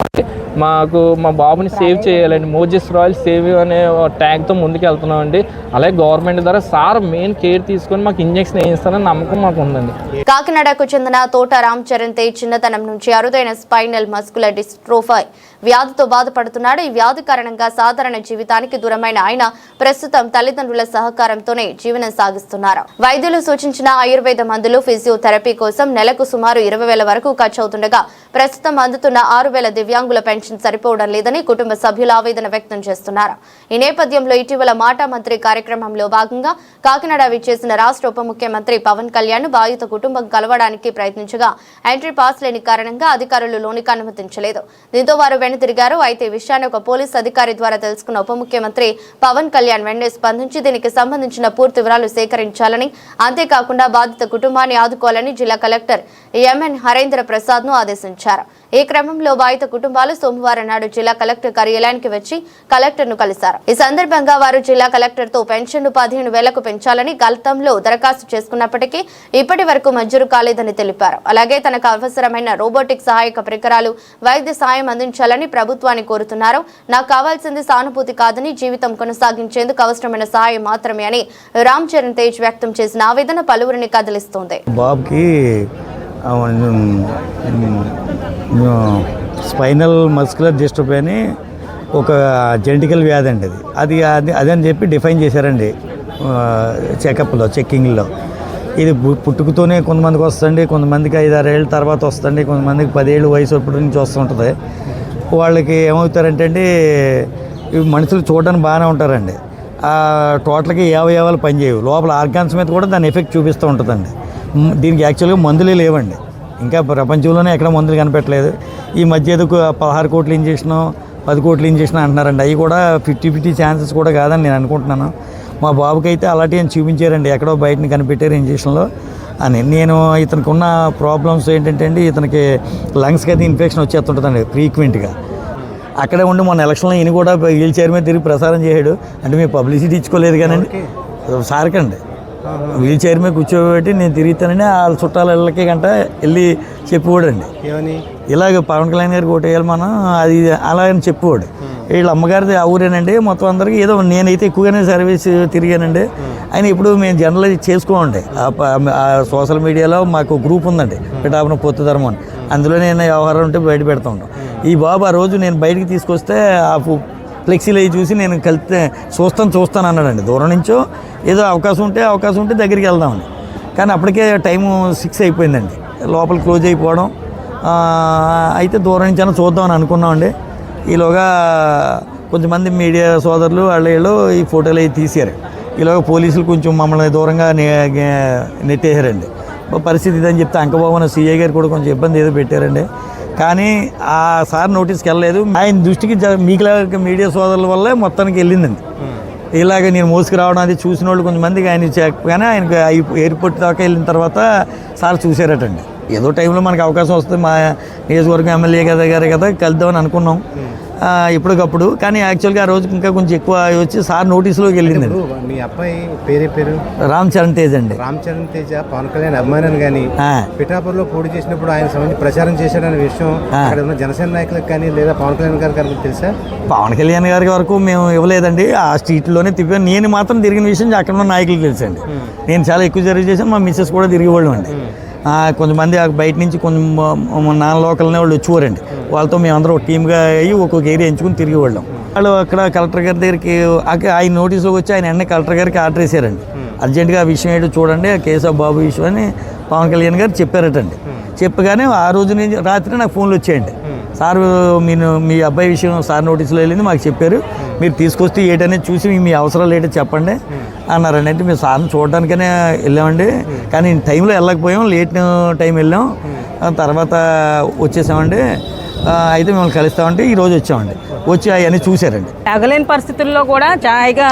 మాకు మా బాబుని సేవ్ చేయాలండి, మోజెస్ రాయల్ సేవ్ అనే ట్యాగ్తో ముందుకు వెళ్తున్నామండి. అలాగే గవర్నమెంట్ ద్వారా సార్ మెయిన్ కేర్ తీసుకొని మాకు ఇంజెక్షన్ వేయిస్తారని నమ్మకం మాకు ఉందండి. కాకినాడకు చెందిన తోట రామ్ చరణ్ తేజ్ చిన్నతనం నుంచి అరుదైన స్పైనల్ మస్కులర్ డిస్ట్రోఫీ వ్యాధితో బాధపడుతున్నాడు. ఈ వ్యాధి కారణంగా సాధారణ జీవితానికి దూరమైన ఆయన ప్రస్తుతం తల్లిదండ్రుల సహకారంతోనే జీవనం సాగిస్తున్నారు. వైద్యులు సూచించిన ఆయుర్వేద మందులు, ఫిజియోథెరపీ కోసం నెలకు సుమారు 20,000 వరకు ఖర్చు అవుతుండగా ప్రస్తుతం అందుతున్న 6,000 దివ్యాంగుల పెన్షన్ సరిపోవడం లేదని కుటుంబ సభ్యులు ఆవేదన వ్యక్తం చేస్తున్నారు. ఈ నేపథ్యంలో ఇటీవల మాటా మంత్రి కార్యక్రమంలో భాగంగా కాకినాడ విచ్చేసిన రాష్ట్ర ఉప ముఖ్యమంత్రి పవన్ కళ్యాణ్ బాధిత కుటుంబం కలవడానికి ప్రయత్నించగా ఎంట్రీ పాస్ లేని కారణంగా అధికారులు లోనికి అనుమతించలేదు. దీంతో వారు వెనుతిరిగారు. అయితే ఈ విషయాన్ని ఒక పోలీస్ అధికారి ద్వారా తెలుసుకున్న ఉప ముఖ్యమంత్రి పవన్ కళ్యాణ్ వెంటనే స్పందించి దీనికి సంబంధించిన పూర్తి వివరాలు సేకరించాలని, అంతేకాకుండా బాధిత కుటుంబాన్ని ఆదుకోవాలని జిల్లా కలెక్టర్ ఎంఎన్ హరీంద్ర ప్రసాద్ ను ఆదేశించారు. ఈ క్రమంలో బాధిత కుటుంబాలు సోమవారం నాడు జిల్లా కలెక్టర్ కార్యాలయానికి వచ్చి కలెక్టర్ను కలిశారు. ఈ సందర్భంగా వారు జిల్లా కలెక్టర్తో పెన్షన్ను 15,000కు పెంచాలని గతంలో దరఖాస్తు చేసుకున్నప్పటికీ ఇప్పటి వరకు మంజూరు కాలేదని తెలిపారు. అలాగే తనకు అవసరమైన రోబోటిక్ సహాయక పరికరాలు, వైద్య సాయం అందించాలని ప్రభుత్వాన్ని కోరుతున్నారు. నాకు కావాల్సింది సానుభూతి కాదని, జీవితం కొనసాగించేందుకు అవసరమైన సహాయం మాత్రమే అని రామ్ చరణ్ తేజ్ వ్యక్తం చేసిన ఆవేదన పలువురిని కదిలిస్తోంది. బాబుకి స్పైనల్ మస్కులర్ డిస్ట్రోఫీ అని ఒక జెనెటికల్ వ్యాధి అండి. అది అని చెప్పి డిఫైన్ చేశారండి చెకప్లో, చెక్కింగ్లో. ఇది పుట్టుకతోనే కొంతమందికి వస్తుంది, కొంతమందికి 5-6 ఏళ్ళ తర్వాత వస్తుంది, కొంతమందికి 10 ఏళ్ళు వయసు అప్పటి నుంచి వస్తుంటుంది. వాళ్ళకి ఏమవుతారంటే అండి, ఇవి మనుషులు చూడడానికి బాగానే ఉంటారండి. టోటల్గా అవయవాలు పనిచేయవు, లోపల ఆర్గాన్స్ మీద కూడా దాని ఎఫెక్ట్ చూపిస్తూ ఉంటుందండి. దీనికి యాక్చువల్గా మందులే లేవండి, ఇంకా ప్రపంచంలోనే ఎక్కడ మందులు కనిపెట్టలేదు. ఈ మధ్య ఏదో 16 కోట్ల ఇంజక్షను, 10 కోట్ల ఇంజక్షన్ అంటున్నారండి. అవి కూడా 50-50 ఛాన్సెస్ కూడా కాదని నేను అనుకుంటున్నాను. మా బాబుకి అయితే అలాంటివి అని చూపించారండి, ఎక్కడో బయటని కనిపెట్టారు ఇంజక్షన్లో అని. నేను ఇతనికి ఉన్న ప్రాబ్లమ్స్ ఏంటంటే అండి, ఇతనికి లంగ్స్కి అయితే ఇన్ఫెక్షన్ వచ్చేస్తుంటుందండి ఫ్రీక్వెంట్గా. అక్కడే ఉండి మొన్న ఎలక్షన్లో ఈయన కూడా వీల్ చైర్ మీద తిరిగి ప్రసారం చేశాడు. అంటే మేము పబ్లిసిటీ ఇచ్చుకోలేదు కానండి, సార్కండి వీల్ చైర్ మీద కూర్చోబెట్టి నేను తిరుగుతానని వాళ్ళ చుట్టాల ఇళ్ళకి గంట వెళ్ళి చెప్పేవాడండి, ఇలాగ పవన్ కళ్యాణ్ గారికి ఓటు వేయాలి మనం, అది అలాగని చెప్పేవాడు. వీళ్ళ అమ్మగారిది ఆ ఊరేనండి. మొత్తం అందరికీ ఏదో నేనైతే ఎక్కువగానే సర్వీస్ తిరిగానండి. ఆయన ఇప్పుడు మేము జనరల్ చేసుకోండి, ఆ సోషల్ మీడియాలో మాకు గ్రూప్ ఉందండి, పిఠాపురం పొత్తు ధర్మం, అందులో నేను వ్యవహారం ఉంటే బయట పెడతా ఉంటాం. ఈ బాబు ఆ రోజు నేను బయటికి తీసుకొస్తే ఆ ఫ్లెక్సీలు అవి చూసి నేను కలిస్తే చూస్తాను అన్నాడండి. దూరం నుంచో ఏదో అవకాశం ఉంటే దగ్గరికి వెళ్దామని. కానీ అప్పటికే టైము 6 అయిపోయిందండి, లోపల క్లోజ్ అయిపోవడం. అయితే దూరం నుంచి అయినా చూద్దామని అనుకున్నామండి. ఈలోగా కొంతమంది మీడియా సోదరులు వాళ్ళు ఈ ఫోటోలు అవి తీశారు. ఈలోగా పోలీసులు కొంచెం మమ్మల్ని దూరంగా నెట్టేశారండి. పరిస్థితి ఇదని చెప్తే అంకబాబు సిఐ గారు కూడా కొంచెం ఇబ్బంది ఏదో పెట్టారండి. కానీ ఆ సార్ నోటీస్కి వెళ్ళలేదు. ఆయన దృష్టికి మీకులాగా మీడియా సోదరుల వల్లే మొత్తానికి వెళ్ళిందండి. ఇలాగ నేను మోసుకురావడం అది చూసిన వాళ్ళు కొంతమందికి ఆయన చెప్పగానే ఆయనకి ఎయిర్పోర్ట్ దాకా వెళ్ళిన తర్వాత సార్ చూసారటండి. ఏదో టైంలో మనకు అవకాశం వస్తుంది, మా నియోజకవర్గం ఎమ్మెల్యే కదా కలుద్దామని అనుకున్నాం ఇప్పటికప్పుడు. కానీ యాక్చువల్గా ఆ రోజు ఇంకా కొంచెం ఎక్కువ వచ్చి సార్ నోటీసులోకి వెళ్ళిందండి. మీ అబ్బాయి పేరు రామ్ చరణ్ తేజ్ అండి. రామ్ చరణ్ తేజ్ పవన్ కళ్యాణ్ అభిమానం కానీ పిఠాపురంలో పోటీ చేసినప్పుడు ఆయన సంబంధించి ప్రచారం చేశాడనే విషయం అక్కడ ఉన్న జనసేన నాయకులకు కానీ లేదా పవన్ కళ్యాణ్ గారికి తెలుసా? పవన్ కళ్యాణ్ గారి వరకు మేము ఇవ్వలేదండి, ఆ స్ట్రీట్లోనే తిప్పాను. నేను మాత్రం తిరిగిన విషయం అక్కడ ఉన్న నాయకులకు తెలుసండి. నేను చాలా ఎక్కువ జర్నీ చేశాను, మా మిస్సెస్ కూడా తిరిగేవాళ్ళం అండి. కొంతమంది బయట నుంచి కొంచెం నాన్ లోకల్నే వాళ్ళు వచ్చేవారండి. వాళ్ళతో మేమందరం ఒక టీమ్గా అయ్యి ఒక్కొక్క ఏరియా ఎంచుకుని తిరిగేవాళ్ళం. వాళ్ళు అక్కడ కలెక్టర్ గారి దగ్గరికి ఆయన నోటీసులోకి వచ్చి ఆయన వెంటనే కలెక్టర్ గారికి ఆర్డర్ వేసారండి, అర్జెంటుగా ఆ విషయం ఏంటో చూడండి, కేశవ్ బాబు విషయం అని పవన్ కళ్యాణ్ గారు చెప్పారటండి. చెప్పగానే ఆ రోజు నుంచి రాత్రి నాకు ఫోన్లు వచ్చాయండి, సార్ మీ అబ్బాయి విషయం సార్ నోటీసులో వెళ్ళింది మాకు చెప్పారు, మీరు తీసుకొస్తే ఏటనేది చూసి మీ అవసరాలు ఏంటో చెప్పండి అన్నారండి. అంటే మేము సార్ని చూడడానికనే వెళ్ళామండి, కానీ టైంలో వెళ్ళకపోయాం, లేట్ టైం వెళ్ళాం, తర్వాత వచ్చేసామండి. అయితే మిమ్మల్ని కలుస్తామంటే ఈరోజు వచ్చామండి. వచ్చి అవన్నీ చూశారండి. తగలేని పరిస్థితుల్లో కూడా హాయిగా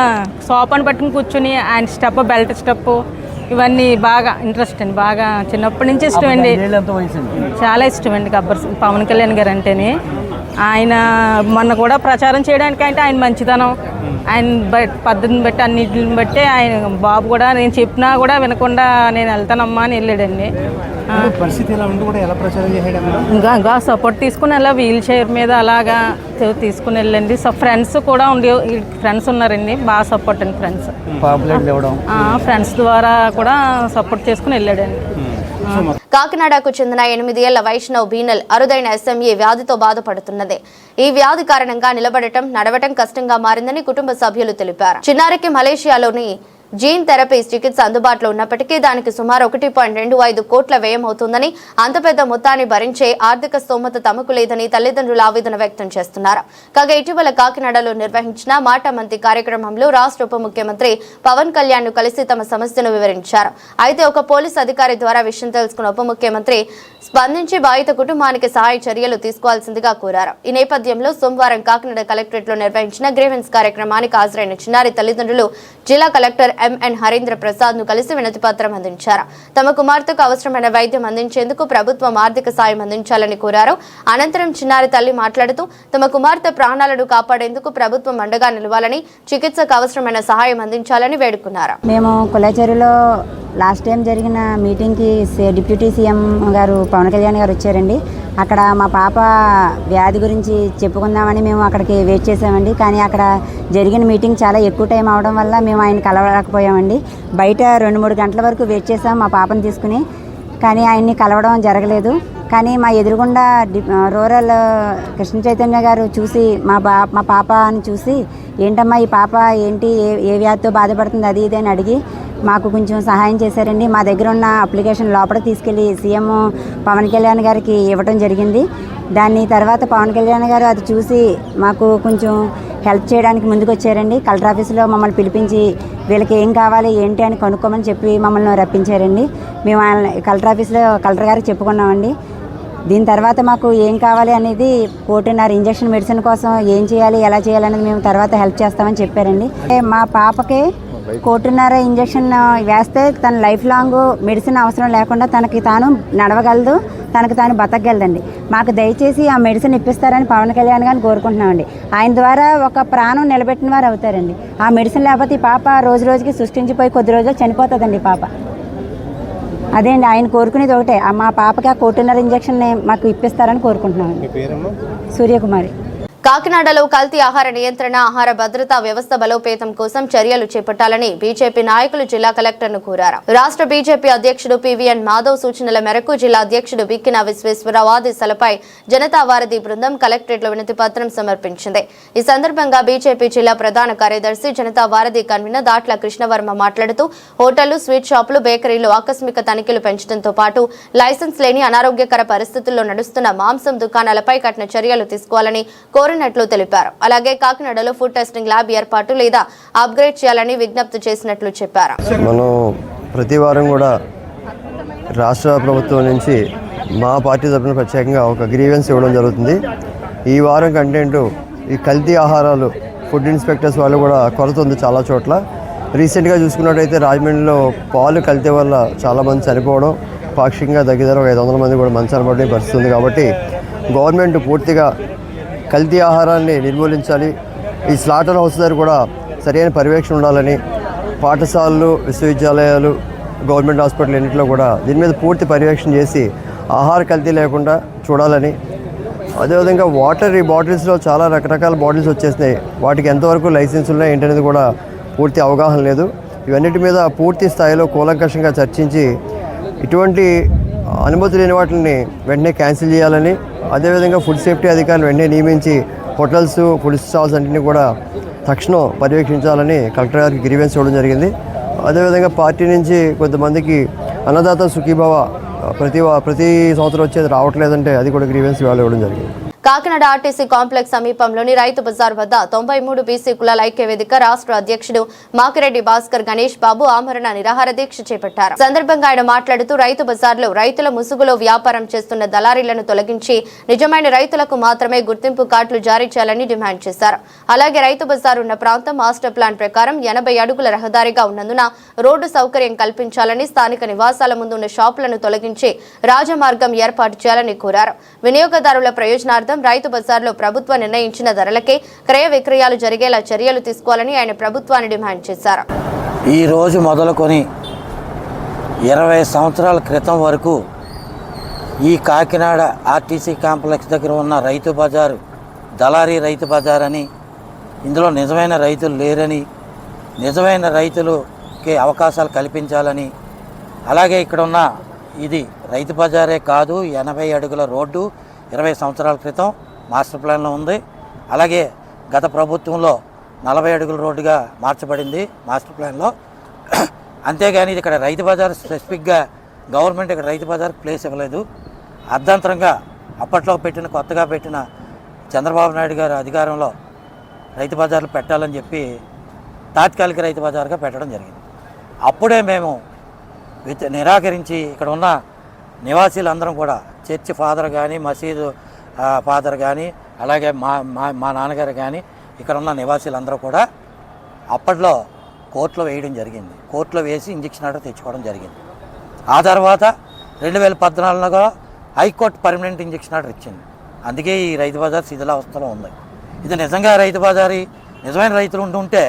సోపాను పట్టుకుని కూర్చుని ఆయన బెల్ట్ స్టెప్ ఇవన్నీ బాగా ఇంట్రెస్ట్ అండి. బాగా చిన్నప్పటి నుంచి ఇష్టం అండి, చాలా ఇష్టం అండి పవన్ కళ్యాణ్ గారు అంటేనే. ఆయన మొన్న కూడా ప్రచారం చేయడానికి అంటే ఆయన మంచితనం, ఆయన పద్ధతిని బట్టి అన్నిటిని బట్టి ఆయన బాబు కూడా నేను చెప్పినా కూడా వినకుండా నేను వెళ్తానమ్మా అని వెళ్ళాడండి. పరిస్థితి ఎలా ఉండి కూడా ఎలా ప్రచారం చేశాడు? ఇంకా సపోర్ట్ తీసుకుని అలా వీల్ చైర్ మీద అలాగా తీసుకుని వెళ్ళండి. సో ఫ్రెండ్స్ కూడా ఫ్రెండ్స్ ఉన్నారండి, బాగా సపోర్ట్ అండి. ఫ్రెండ్స్ ద్వారా కూడా సపోర్ట్ చేసుకుని వెళ్ళాడండి. కాకినాడకు చెందిన 8 ఏళ్ల వైష్ణవ్ బీనల్ అరుదైన ఎస్ఎంఏ వ్యాధితో బాధపడుతున్నది. ఈ వ్యాధి కారణంగా నిలబడటం, నడవటం కష్టంగా మారిందని కుటుంబ సభ్యులు తెలిపారు. చిన్నారికి మలేషియాలోని జీన్ థెరపీ చికిత్స అందుబాటులో ఉన్నప్పటికీ దానికి సుమారు 1.25 కోట్ల వ్యయం అవుతుందని, అంత పెద్ద మొత్తాన్ని భరించే ఆర్థిక స్తోమత తమకు లేదని తల్లిదండ్రులు ఆవేదన వ్యక్తం చేస్తున్నారు. కాగా ఇటీవల కాకినాడలో నిర్వహించిన మాట మంతి కార్యక్రమంలో రాష్ట్ర ఉప ముఖ్యమంత్రి పవన్ కళ్యాణ్ ను కలిసి తమ సమస్యను వివరించారు. అయితే ఒక పోలీస్ అధికారి ద్వారా విషయం తెలుసుకున్న ఉప ముఖ్యమంత్రి స్పందించి బాధిత కుటుంబానికి సహాయ చర్యలు తీసుకోవాల్సిందిగా కోరారు. ఈ నేపథ్యంలో సోమవారం కాకినాడ కలెక్టరేట్ లో నిర్వహించిన గ్రీవెన్స్ కార్యక్రమానికి హాజరైన చిన్నారి తల్లిదండ్రులు జిల్లా కలెక్టర్ ఎంఎన్ హరీంద్ర ప్రసాద్ ను కలిసి వినతి పత్రం అందించారు. తమ కుమార్తెకు అవసరమైన వైద్యం అందించేందుకు ప్రభుత్వం ఆర్థిక సాయం అందించాలని కోరారు. అనంతరం చిన్నారి తల్లి మాట్లాడుతూ తమ కుమార్తె ప్రాణాలను కాపాడేందుకు ప్రభుత్వం అండగా నిలవాలని, చికిత్సకు అవసరమైన సహాయం అందించాలని వేడుకున్నారు. మేము కులాచెరులో లాస్ట్ టైం జరిగిన మీటింగ్కి డిప్యూటీ సీఎం గారు పవన్ కళ్యాణ్ గారు వచ్చారండి. అక్కడ మా పాప వ్యాధి గురించి చెప్పుకుందామని మేము అక్కడికి వెయిట్ చేసామండి. కానీ అక్కడ జరిగిన మీటింగ్ చాలా ఎక్కువ టైం అవడం వల్ల మేము ఆయన కలవలేకపోయామండి. బయట 2-3 గంటల వరకు వెయిట్ చేసాం మా పాపను తీసుకుని, కానీ ఆయన్ని కలవడం జరగలేదు. కానీ మా ఎదురుగుండా రూరల్ కృష్ణ చైతన్య గారు చూసి మా పాపని చూసి, ఏంటమ్మా ఈ పాప ఏంటి, ఏ వ్యాధితో బాధపడుతుంది అది ఇది అని అడిగి మాకు కొంచెం సహాయం చేశారండి. మా దగ్గర ఉన్న అప్లికేషన్ లోపలికి తీసుకెళ్ళి సీఎం పవన్ కళ్యాణ్ గారికి ఇవ్వడం జరిగింది. దాని తర్వాత పవన్ కళ్యాణ్ గారు అది చూసి మాకు కొంచెం హెల్ప్ చేయడానికి ముందుకు వచ్చారండి. కలెక్టర్ ఆఫీస్లో మమ్మల్ని పిలిపించి వీళ్ళకి ఏం కావాలి ఏంటి అని కనుక్కోమని చెప్పి మమ్మల్ని రప్పించారండి. మేము కలెక్టర్ ఆఫీస్లో కలెక్టర్ గారికి చెప్పుకున్నామండి. దీని తర్వాత మాకు ఏం కావాలి అనేది 14 ఇంజెక్షన్ మెడిసిన్ కోసం ఏం చేయాలి ఎలా చేయాలనేది మేము తర్వాత హెల్ప్ చేస్తామని చెప్పారండి. మా పాపకి 1.5 ఇంజెక్షన్ వేస్తే తన లైఫ్ లాంగ్ మెడిసిన్ అవసరం లేకుండా తనకి తాను నడవగలదు, తనకు తాను బతకగలదండి. మాకు దయచేసి ఆ మెడిసిన్ ఇప్పిస్తారని పవన్ కళ్యాణ్ గారిని కోరుకుంటున్నామండి. ఆయన ద్వారా ఒక ప్రాణం నిలబెట్టిన వారు అవుతారండి. ఆ మెడిసిన్ లేకపోతే ఈ పాప రోజు రోజుకి సృష్టించిపోయి కొద్ది రోజులు చనిపోతుందండి పాప. అదే అండి ఆయన కోరుకునేది ఒకటే, మా పాపకి ఆ 1.5 ఇంజెక్షన్ మాకు ఇప్పిస్తారని కోరుకుంటున్నామండి. సూర్యకుమారి. కాకినాడలో కల్తీ ఆహార నియంత్రణ, ఆహార భద్రతా వ్యవస్థ బలోపేతం కోసం చర్యలు చేపట్టాలని బీజేపీ నాయకులు జిల్లా కలెక్టర్ను కోరారు. రాష్ట్ర బీజేపీ అధ్యక్షుడు పివిఎన్ మాధవ్ సూచనల మేరకు జిల్లా అధ్యక్షుడు బిక్కిన విశ్వేశ్వరరావు ఆదేశాలపై జనతా వారధి బృందం కలెక్టరేట్లో వినతి పత్రం సమర్పించింది. ఈ సందర్భంగా బీజేపీ జిల్లా ప్రధాన కార్యదర్శి, జనతా వారధి కన్వీనర్ దాట్ల కృష్ణవర్మ మాట్లాడుతూ హోటళ్లు, స్వీట్ షాపులు, బేకరీలు ఆకస్మిక తనిఖీలు పెంచడంతో పాటు లైసెన్స్ లేని అనారోగ్యకర పరిస్థితుల్లో నడుస్తున్న మాంసం దుకాణాలపై కఠిన చర్యలు తీసుకోవాలని కోరినట్లు తెలిపారు. అలాగే కాకినాడలో ఫుడ్ టెస్టింగ్ ల్యాబ్ ఏర్పాటు లేదా అప్గ్రేడ్ చేయాలని విజ్ఞప్తి చేసినట్లు చెప్పారు. మనం ప్రతి వారం కూడా రాష్ట్ర ప్రభుత్వం నుంచి మా పార్టీ తరఫున ప్రత్యేకంగా ఒక గ్రీవెన్స్ ఇవ్వడం జరుగుతుంది. ఈ వారం కంటెంట్ ఈ కల్తీ ఆహారాలు, ఫుడ్ ఇన్స్పెక్టర్స్ వాళ్ళు కూడా కొరత ఉంది చాలా చోట్ల. రీసెంట్గా చూసుకున్నట్టయితే రాజమండ్రిలో పాలు కల్తీ వల్ల చాలామంది చనిపోవడం, పాక్షికంగా దగ్గర 500 మంది కూడా మంచి చనిపోవడం పరిస్థితి ఉంది. కాబట్టి గవర్నమెంట్ పూర్తిగా కల్తీ ఆహారాన్ని నిర్మూలించాలి. ఈ స్లాటర్ హౌస్ దగ్గర కూడా సరైన పర్యవేక్షణ ఉండాలని, పాఠశాలలు, విశ్వవిద్యాలయాలు, గవర్నమెంట్ హాస్పిటల్ ఎన్నింటిలో కూడా దీని మీద పూర్తి పర్యవేక్షణ చేసి ఆహార కల్తీ లేకుండా చూడాలని, అదేవిధంగా వాటర్ ఈ బాటిల్స్లో చాలా రకరకాల బాటిల్స్ వచ్చేసినాయి. వాటికి ఎంతవరకు లైసెన్స్ ఉన్నాయి ఏంటనేది కూడా పూర్తి అవగాహన లేదు. ఇవన్నిటి మీద పూర్తి స్థాయిలో కూలంకషంగా చర్చించి ఇటువంటి అనుమతి లేని వాటిని వెంటనే క్యాన్సిల్ చేయాలని, అదేవిధంగా ఫుడ్ సేఫ్టీ అధికారులు వెంటనే నియమించి హోటల్స్, ఫుడ్ స్టాల్స్ అన్నింటినీ కూడా తక్షణం పర్యవేక్షించాలని కలెక్టర్ గారికి గ్రీవెన్స్ ఇవ్వడం జరిగింది. అదేవిధంగా పార్టీ నుంచి కొంతమందికి అన్నదాత సుఖీభవ ప్రతి సంవత్సరం వచ్చేది రావట్లేదంటే అది కూడా గ్రీవెన్స్ ఇవ్వడం జరిగింది. కాకినాడ ఆర్టీసీ కాంప్లెక్స్ సమీపంలోని రైతు బజార్ వద్ద 93 బీసీ కులాల ఐక్య వేదిక రాష్ట్ర అధ్యక్షుడు మాకిరెడ్డి భాస్కర్ గణేష్ బాబు ఆమరణ నిరాహార దీక్ష చేపట్టారు. సందర్భంగా ఆయన మాట్లాడుతూ రైతు బజార్లో రైతుల ముసుగులో వ్యాపారం చేస్తున్న దళారీలను తొలగించి నిజమైన రైతులకు మాత్రమే గుర్తింపు కార్డులు జారీ చేయాలని డిమాండ్ చేశారు. అలాగే రైతు బజార్ ఉన్న ప్రాంతం మాస్టర్ ప్లాన్ ప్రకారం 80 అడుగుల రహదారిగా ఉన్నందున రోడ్డు సౌకర్యం కల్పించాలని, స్థానిక నివాసాల ముందు ఉన్న షాపులను తొలగించి రాజమార్గం ఏర్పాటు చేయాలని కోరారు. వినియోగదారుల ప్రయోజనార్థం రైతు బజార్లో ప్రభుత్వం నిర్ణయించిన ధరలకే క్రయ విక్రయాలు జరిగేలా చర్యలు తీసుకోవాలని ఆయన ప్రభుత్వాన్ని డిమాండ్ చేశారు. ఈ రోజు మొదలుకొని 20 సంవత్సరాల క్రితం వరకు ఈ కాకినాడ ఆర్టీసీ కాంప్లెక్స్ దగ్గర ఉన్న రైతు బజారు దళారీ రైతు బజార్ అని, ఇందులో నిజమైన రైతులు లేరని, నిజమైన రైతులకి అవకాశాలు కల్పించాలని, అలాగే ఇక్కడ ఉన్న ఇది రైతు బజారే కాదు, 80 అడుగుల రోడ్డు 20 సంవత్సరాల క్రితం మాస్టర్ ప్లాన్లో ఉంది. అలాగే గత ప్రభుత్వంలో 40 అడుగుల రోడ్డుగా మార్చబడింది మాస్టర్ ప్లాన్లో. అంతేగాని ఇది ఇక్కడ రైతు బజార్ స్పెసిఫిక్గా గవర్నమెంట్ ఇక్కడ రైతు బజార్ ప్లేస్ ఇవ్వలేదు. అర్ధాంతరంగా అప్పట్లో కొత్తగా పెట్టిన చంద్రబాబు నాయుడు గారు అధికారంలో రైతు బజార్లు పెట్టాలని చెప్పి తాత్కాలిక రైతు బజార్గా పెట్టడం జరిగింది. అప్పుడే మేము నిరాకరించి ఇక్కడ ఉన్న నివాసీలందరం కూడా, చర్చి ఫాదర్ కానీ, మసీదు ఫాదర్ కానీ, అలాగే మా నాన్నగారు కానీ, ఇక్కడ ఉన్న నివాసీలందరూ కూడా అప్పట్లో కోర్టులో వేయడం జరిగింది. కోర్టులో వేసి ఇంజక్షన్ ఆర్డర్ తెచ్చుకోవడం జరిగింది. ఆ తర్వాత 2014లో హైకోర్టు పర్మనెంట్ ఇంజక్షన్ ఆర్డర్ ఇచ్చింది. అందుకే ఈ రైతు బజార్ శిథిలావస్థలో ఉంది. ఇది నిజంగా రైతు బజారీ నిజమైన రైతులు ఉంటుంటే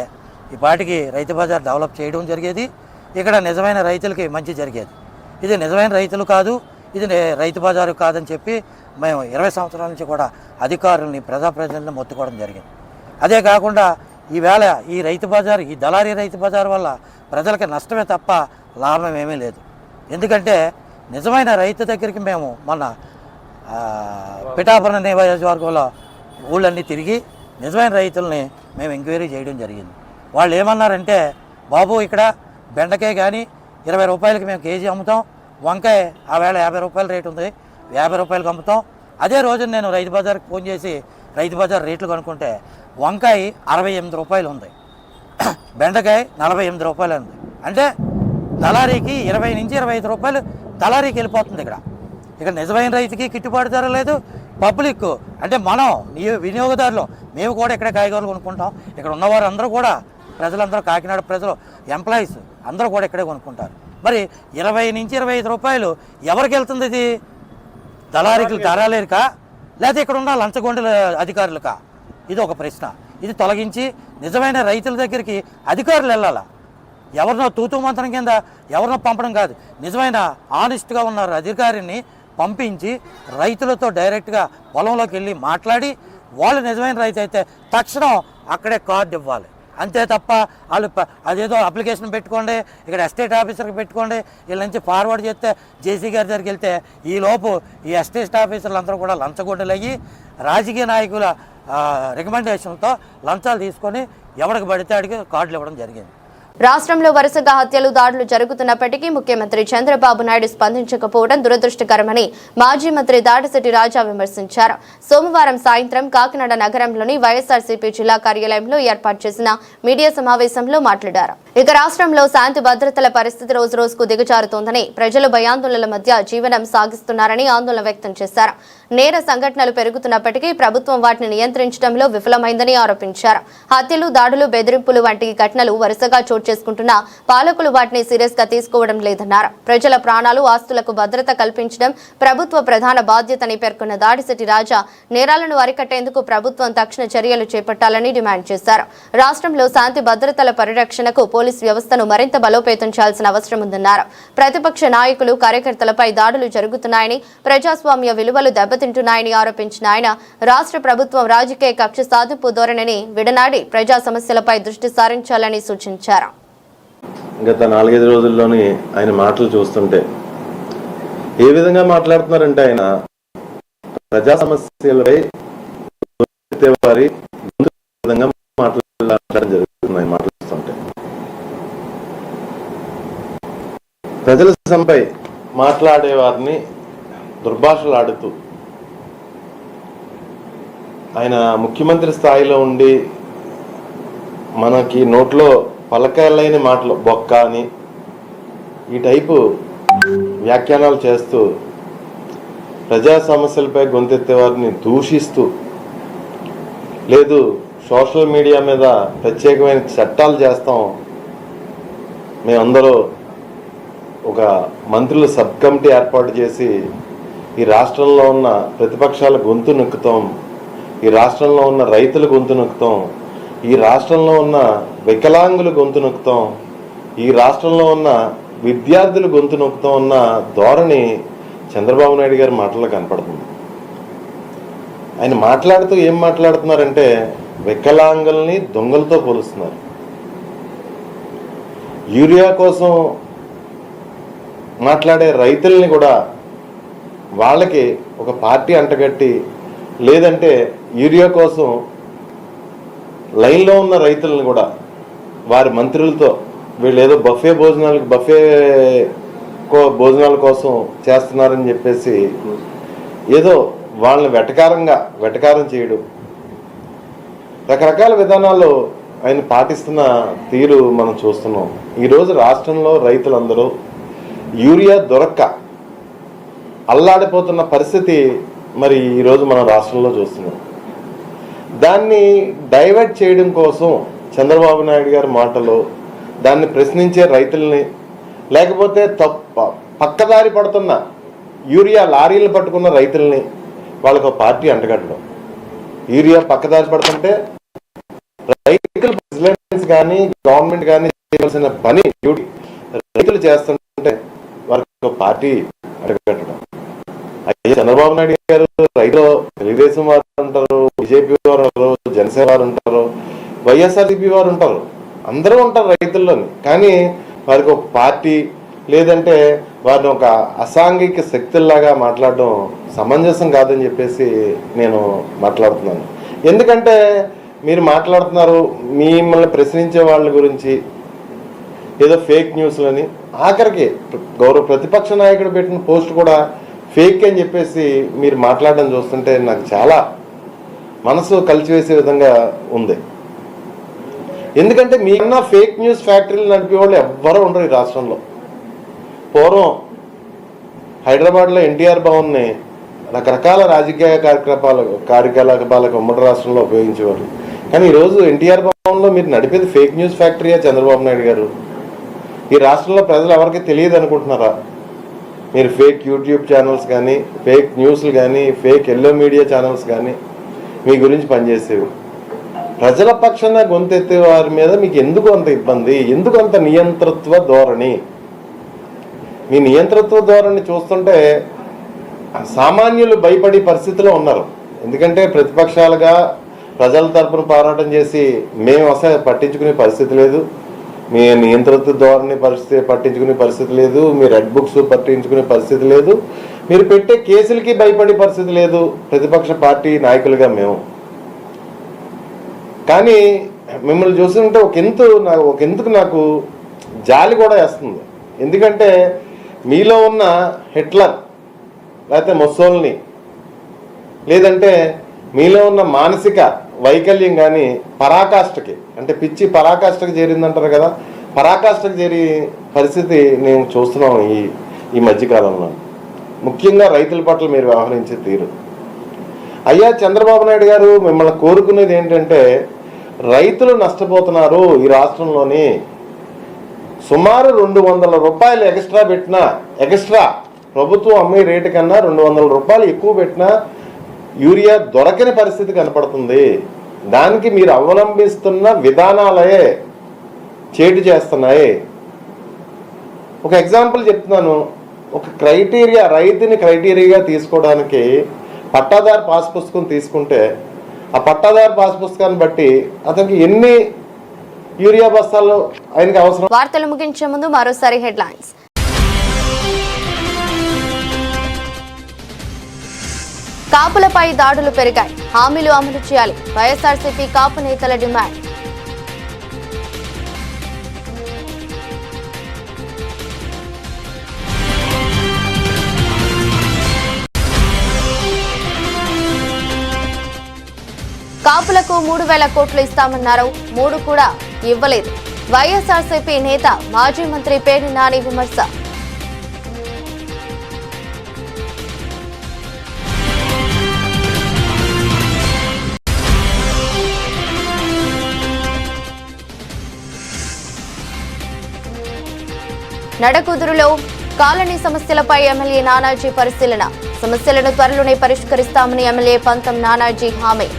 ఈ పాటికి రైతు బజార్ డెవలప్ చేయడం జరిగేది. ఇక్కడ నిజమైన రైతులకి మంచి జరిగేది. ఇది నిజమైన రైతులు కాదు, ఇది రైతు బజారు కాదని చెప్పి మేము 20 సంవత్సరాల నుంచి కూడా అధికారులని ప్రజాప్రతినిధులను మొత్తుకోవడం జరిగింది. అదే కాకుండా ఈవేళ ఈ రైతు బజారు, ఈ దళారీ రైతు బజారు వల్ల ప్రజలకి నష్టమే తప్ప లాభం ఏమీ లేదు. ఎందుకంటే నిజమైన రైతు దగ్గరికి మేము మొన్న పిఠాపురం నియోజకవర్గంలో ఊళ్ళన్నీ తిరిగి నిజమైన రైతుల్ని మేము ఎంక్వైరీ చేయడం జరిగింది. వాళ్ళు ఏమన్నారంటే, బాబు ఇక్కడ బెండకాయ కానీ 20 రూపాయలకి మేము కేజీ అమ్ముతాం, వంకాయ ఆ వేళ 50 రూపాయల రేటు ఉంది, 50 రూపాయలకి అమ్ముతాం. అదే రోజు నేను రైతు బజార్కి ఫోన్ చేసి రైతు బజార్ రేట్లు కనుక్కుంటే వంకాయ 68 రూపాయలు ఉంది, బెండకాయ 48 రూపాయలు ఉంది. అంటే దళారీకి 20 నుంచి 25 రూపాయలు దళారీకి వెళ్ళిపోతుంది. ఇక్కడ నిజమైన రైతుకి గిట్టుబాటు ధర లేదు. పబ్లిక్ అంటే మనం వినియోగదారులు మేము కూడా ఇక్కడ కాయగూరలు కొనుక్కుంటాం. ఇక్కడ ఉన్నవారు అందరూ కూడా ప్రజలందరూ, కాకినాడ ప్రజలు, ఎంప్లాయీస్ అందరూ కూడా ఇక్కడే కొనుక్కుంటారు. మరి 20 నుంచి 25 రూపాయలు ఎవరికి వెళ్తుంది? ఇది దళారీకులు ధరలేరుకా, లేకపోతే ఇక్కడ ఉన్న లంచగొండల అధికారులకా? ఇది ఒక ప్రశ్న. ఇది తొలగించి నిజమైన రైతుల దగ్గరికి అధికారులు వెళ్ళాలా. ఎవరినో తూతూ మంత్రం కింద ఎవరినో పంపడం కాదు. నిజమైన ఆనెస్ట్గా ఉన్న అధికారిని పంపించి రైతులతో డైరెక్ట్గా పొలంలోకి వెళ్ళి మాట్లాడి, వాళ్ళు నిజమైన రైతు అయితే తక్షణం అక్కడే కార్డు ఇవ్వాలి. అంతే తప్ప వాళ్ళు అదేదో అప్లికేషన్ పెట్టుకోండి, ఇక్కడ ఎస్టేట్ ఆఫీసర్కి పెట్టుకోండి, వీళ్ళ నుంచి ఫార్వర్డ్ చేస్తే జేసీ గారి దగ్గరికి వెళ్తే ఈలోపు ఈ ఎస్టేట్ ఆఫీసర్లు అందరూ కూడా లంచగొండలు అయ్యి రాజకీయ నాయకుల రికమెండేషన్తో లంచాలు తీసుకొని ఎవరికి పడితే అడిగి కార్డులు ఇవ్వడం జరిగింది. రాష్ట్రంలో వరుసగా హత్యలు, దాడులు జరుగుతున్నప్పటికీ ముఖ్యమంత్రి చంద్రబాబు నాయుడు స్పందించకపోవడం దురదృష్టకరమని మాజీ మంత్రి దాడిశెట్టి రాజా విమర్శించారు. సోమవారం సాయంత్రం కాకినాడ నగరంలోని వైఎస్ఆర్సీపీ జిల్లా కార్యాలయంలో ఏర్పాటు చేసిన మీడియా సమావేశంలో మాట్లాడారు. ఇక రాష్ట్రంలో శాంతి భద్రతల పరిస్థితి రోజురోజుకు దిగజారుతోందని, ప్రజలు భయాందోళనల మధ్య జీవనం సాగిస్తున్నారని ఆందోళన వ్యక్తం చేశారు. నేర సంఘటనలు పెరుగుతున్నప్పటికీ ప్రభుత్వం వాటిని నియంత్రించడంలో విఫలమైందని ఆరోపించారు. హత్యలు, దాడులు, బెదిరింపులు వంటి ఘటనలు వరుసగా చోటు చేసుకుంటున్నా పాలకులు వాటిని సీరియస్ గా తీసుకోవడం లేదన్నారు. ప్రజల ప్రాణాలు, ఆస్తులకు భద్రత కల్పించడం ప్రభుత్వ ప్రధాన బాధ్యతని పేర్కొన్న దాడిశెట్టి రాజా నేరాలను అరికట్టేందుకు ప్రభుత్వం తక్షణ చర్యలు చేపట్టాలని డిమాండ్ చేశారు. రాష్ట్రంలో శాంతి భద్రతల పరిరక్షణకు పోలీస్ వ్యవస్థను మరింత బలోపేతం చేయాల్సిన అవసరం ఉందన్నారు. ప్రతిపక్ష నాయకులు, కార్యకర్తలపై దాడులు జరుగుతున్నాయని, ప్రజాస్వామ్య విలువలు దెబ్బతింటున్నాయని ఆరోపించిన ఆయన రాష్ట్ర ప్రభుత్వం రాజకీయ కక్ష సాధింపు ధోరణిని విడనాడి ప్రజా సమస్యలపై దృష్టి సారించాలని సూచించారు. గత 4-5 రోజుల్లోని ఆయన మాటలు చూస్తుంటే ఏ విధంగా మాట్లాడుతున్నారంటే, ఆయన ప్రజా సమస్యలపై వారి విధంగా మాట్లాడడం జరుగుతుంది. ఆయన మాట్లాడుతుంటే ప్రజల సమస్యపై మాట్లాడే వారిని దుర్భాషలాడుతూ, ఆయన ముఖ్యమంత్రి స్థాయిలో ఉండి మనకి నోట్లో పలకాలైన మాటలు బొక్క అని ఈ టైపు వ్యాఖ్యానాలు చేస్తూ ప్రజా సమస్యలపై గొంతెత్తే వారిని దూషిస్తూ, లేదు సోషల్ మీడియా మీద ప్రత్యేకమైన చట్టాలు చేస్తాం, మేమందరూ ఒక మంత్రుల సబ్ కమిటీ ఏర్పాటు చేసి ఈ రాష్ట్రంలో ఉన్న ప్రతిపక్షాల గొంతు నొక్కుతాం, ఈ రాష్ట్రంలో ఉన్న రైతుల గొంతు నొక్కుతాం, ఈ రాష్ట్రంలో ఉన్న వికలాంగుల గొంతు నొక్కుతాం, ఈ రాష్ట్రంలో ఉన్న విద్యార్థుల గొంతు నొక్కుతాం అన్న ధోరణి చంద్రబాబు నాయుడు గారి మాటల్లో కనపడుతుంది. ఆయన మాట్లాడుతూ ఏం మాట్లాడుతున్నారంటే, వికలాంగుల్ని దొంగలతో పోలుస్తున్నారు. యూరియా కోసం మాట్లాడే రైతుల్ని కూడా వాళ్ళకి ఒక పార్టీ అంటగట్టి, లేదంటే యూరియా కోసం లైన్లో ఉన్న రైతులను కూడా వారి మంత్రులతో వీళ్ళు ఏదో బఫే భోజనాల కోసం చేస్తున్నారని చెప్పేసి ఏదో వాళ్ళని వెటకారం చేయడం, రకరకాల విధానాలు ఆయన పాటిస్తున్న తీరు మనం చూస్తున్నాం. ఈరోజు రాష్ట్రంలో రైతులందరూ యూరియా దొరక్క అల్లాడిపోతున్న పరిస్థితి మరి ఈరోజు మన రాష్ట్రంలో చూస్తున్నాం. దాన్ని డైవర్ట్ చేయడం కోసం చంద్రబాబు నాయుడు గారి మాటలో దాన్ని ప్రశ్నించే రైతుల్ని, లేకపోతే పక్కదారి పడుతున్న యూరియా లారీలు పట్టుకున్న రైతుల్ని వాళ్ళకు ఒక పార్టీ అంటగట్టడం. యూరియా పక్కదారి పడుతుంటే రైతులు విజిలెన్స్ కానీ గవర్నమెంట్ కానీ చేయవలసిన పని డ్యూటీ రైతులు చేస్తుంటే వాళ్ళకి ఒక పార్టీ అంటగట్టడం. అయ్యే చంద్రబాబు నాయుడు గారు రైతులు తెలుగుదేశం వారు ఉంటారు, బీజేపీ వారు ఉంటారు, జనసేన వారు ఉంటారు, వైఎస్ఆర్సీపీ వారు ఉంటారు, అందరూ ఉంటారు రైతుల్లోని. కానీ వారికి ఒక పార్టీ లేదంటే వారిని ఒక అసాంఘిక శక్తుల్లాగా మాట్లాడడం సమంజసం కాదని చెప్పేసి నేను మాట్లాడుతున్నాను. ఎందుకంటే మీరు మాట్లాడుతున్నారు మిమ్మల్ని ప్రశ్నించే వాళ్ళ గురించి ఏదో ఫేక్ న్యూస్లని, ఆఖరికి గౌరవ ప్రతిపక్ష నాయకుడు పెట్టిన పోస్ట్ కూడా ఫేక్ అని చెప్పేసి మీరు మాట్లాడడం చూస్తుంటే నాకు చాలా మనసు కలిసివేసే విధంగా ఉంది. ఎందుకంటే మీకన్నా ఫేక్ న్యూస్ ఫ్యాక్టరీలు నడిపే వాళ్ళు ఎవ్వరూ ఉండరు ఈ రాష్ట్రంలో. పూర్వం హైదరాబాద్లో ఎన్టీఆర్ భవన్ని రకరకాల రాజకీయ కార్యకలాపాలకు ఉమ్మడి రాష్ట్రంలో ఉపయోగించేవారు. కానీ ఈరోజు ఎన్టీఆర్ భవన్లో మీరు నడిపేది ఫేక్ న్యూస్ ఫ్యాక్టరీయా చంద్రబాబు నాయుడు గారు? ఈ రాష్ట్రంలో ప్రజలు ఎవరికి తెలియదు అనుకుంటున్నారా? మీరు ఫేక్ యూట్యూబ్ ఛానల్స్ కానీ, ఫేక్ న్యూస్లు కానీ, ఫేక్ ఎల్లో మీడియా ఛానల్స్ కానీ మీ గురించి పనిచేసేవి. ప్రజల పక్షాన గొంతెత్తే వారి మీద మీకు ఎందుకు అంత ఇబ్బంది? ఎందుకు అంత నియంతృత్వ ధోరణి? మీ నియంతృత్వ ధోరణి చూస్తుంటే సామాన్యులు భయపడే పరిస్థితిలో ఉన్నారు. ఎందుకంటే ప్రతిపక్షాలుగా ప్రజల తరపున పోరాటం చేసి మేము అసలు పట్టించుకునే పరిస్థితి లేదు, మీ నియంతృత్వ ధోరణి పట్టించుకునే పరిస్థితి లేదు, మీ రెడ్ బుక్స్ పట్టించుకునే పరిస్థితి లేదు, మీరు పెట్టే కేసులకి భయపడే పరిస్థితి లేదు ప్రతిపక్ష పార్టీ నాయకులుగా మేము. కానీ మిమ్మల్ని చూస్తుంటే ఒకందుకు నాకు జాలి కూడా వేస్తుంది. ఎందుకంటే మీలో ఉన్న హిట్లర్ లేకపోతే ముస్సోల్ని, లేదంటే మీలో ఉన్న మానసిక వైకల్యం కానీ పరాకాష్ఠకి, అంటే పిచ్చి పరాకాష్ఠకి చేరిందంటారు కదా, పరాకాష్ఠకి చేరి పరిస్థితి మేము చూస్తున్నాం ఈ మధ్యకాలంలో. ముఖ్యంగా రైతుల పట్ల మీరు వ్యవహరించే తీరు. అయ్యా చంద్రబాబు నాయుడు గారు, మిమ్మల్ని కోరుకునేది ఏంటంటే రైతులు నష్టపోతున్నారు. ఈ రాష్ట్రంలోని సుమారు 200 రూపాయలు ఎక్స్ట్రా పెట్టినా, ఎక్స్ట్రా ప్రభుత్వం అమ్మే రేటు కన్నా 200 రూపాయలు ఎక్కువ పెట్టినా యూరియా దొరకని పరిస్థితి కనపడుతుంది. దానికి మీరు అవలంబిస్తున్న విధానాలే చేటు చేస్తున్నాయి. ఒక ఎగ్జాంపుల్ చెప్తున్నాను. ఒక క్రైటీరియా, రైతుని క్రైటీరియాగా తీసుకోవడానికి పట్టాదారు పాస్ పుస్తకం తీసుకుంటే ఆ పట్టాదారు పాస్ పుస్తకాన్ని బట్టి అతనికి ఎన్ని యూరియా బస్తాలు ఆయనకి అవసరం. వార్తలు ముగించే ముందు మరోసారి హెడ్లైన్స్. కాపులపై దాడులు పెరిగాయి, హామీలు అమలు చేయాలి, వైఎస్ఆర్సీపీ కాపు నేతల డిమాండ్. కాపులకు 3,000 కోట్లు ఇస్తామన్నారు, 3 కూడా ఇవ్వలేదు. వైఎస్ఆర్సీపీ నేత మాజీ మంత్రి పేర్ని నాని విమర్శ. నడకుదురులో కాలనీ సమస్యలపై ఎమ్మెల్యే నానాజీ పరిశీలన, సమస్యలను త్వరలోనే పరిష్కరిస్తామని ఎమ్మెల్యే పంతం నానాజీ హామీ.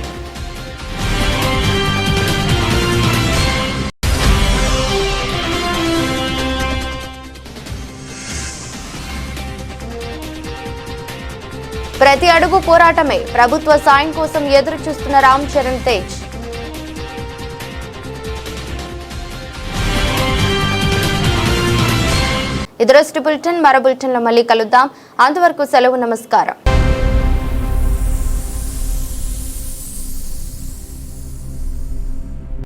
ప్రతి అడుగు పోరాటమే, ప్రభుత్వ సాయం కోసం ఎదురు చూస్తున్న రామ్ చరణ్ తేజ్. ఇది రోజు బులెటిన్. మరో బులెటిన్లో మళ్ళీ కలుద్దాం. అంతవరకు సెలవు, నమస్కారం.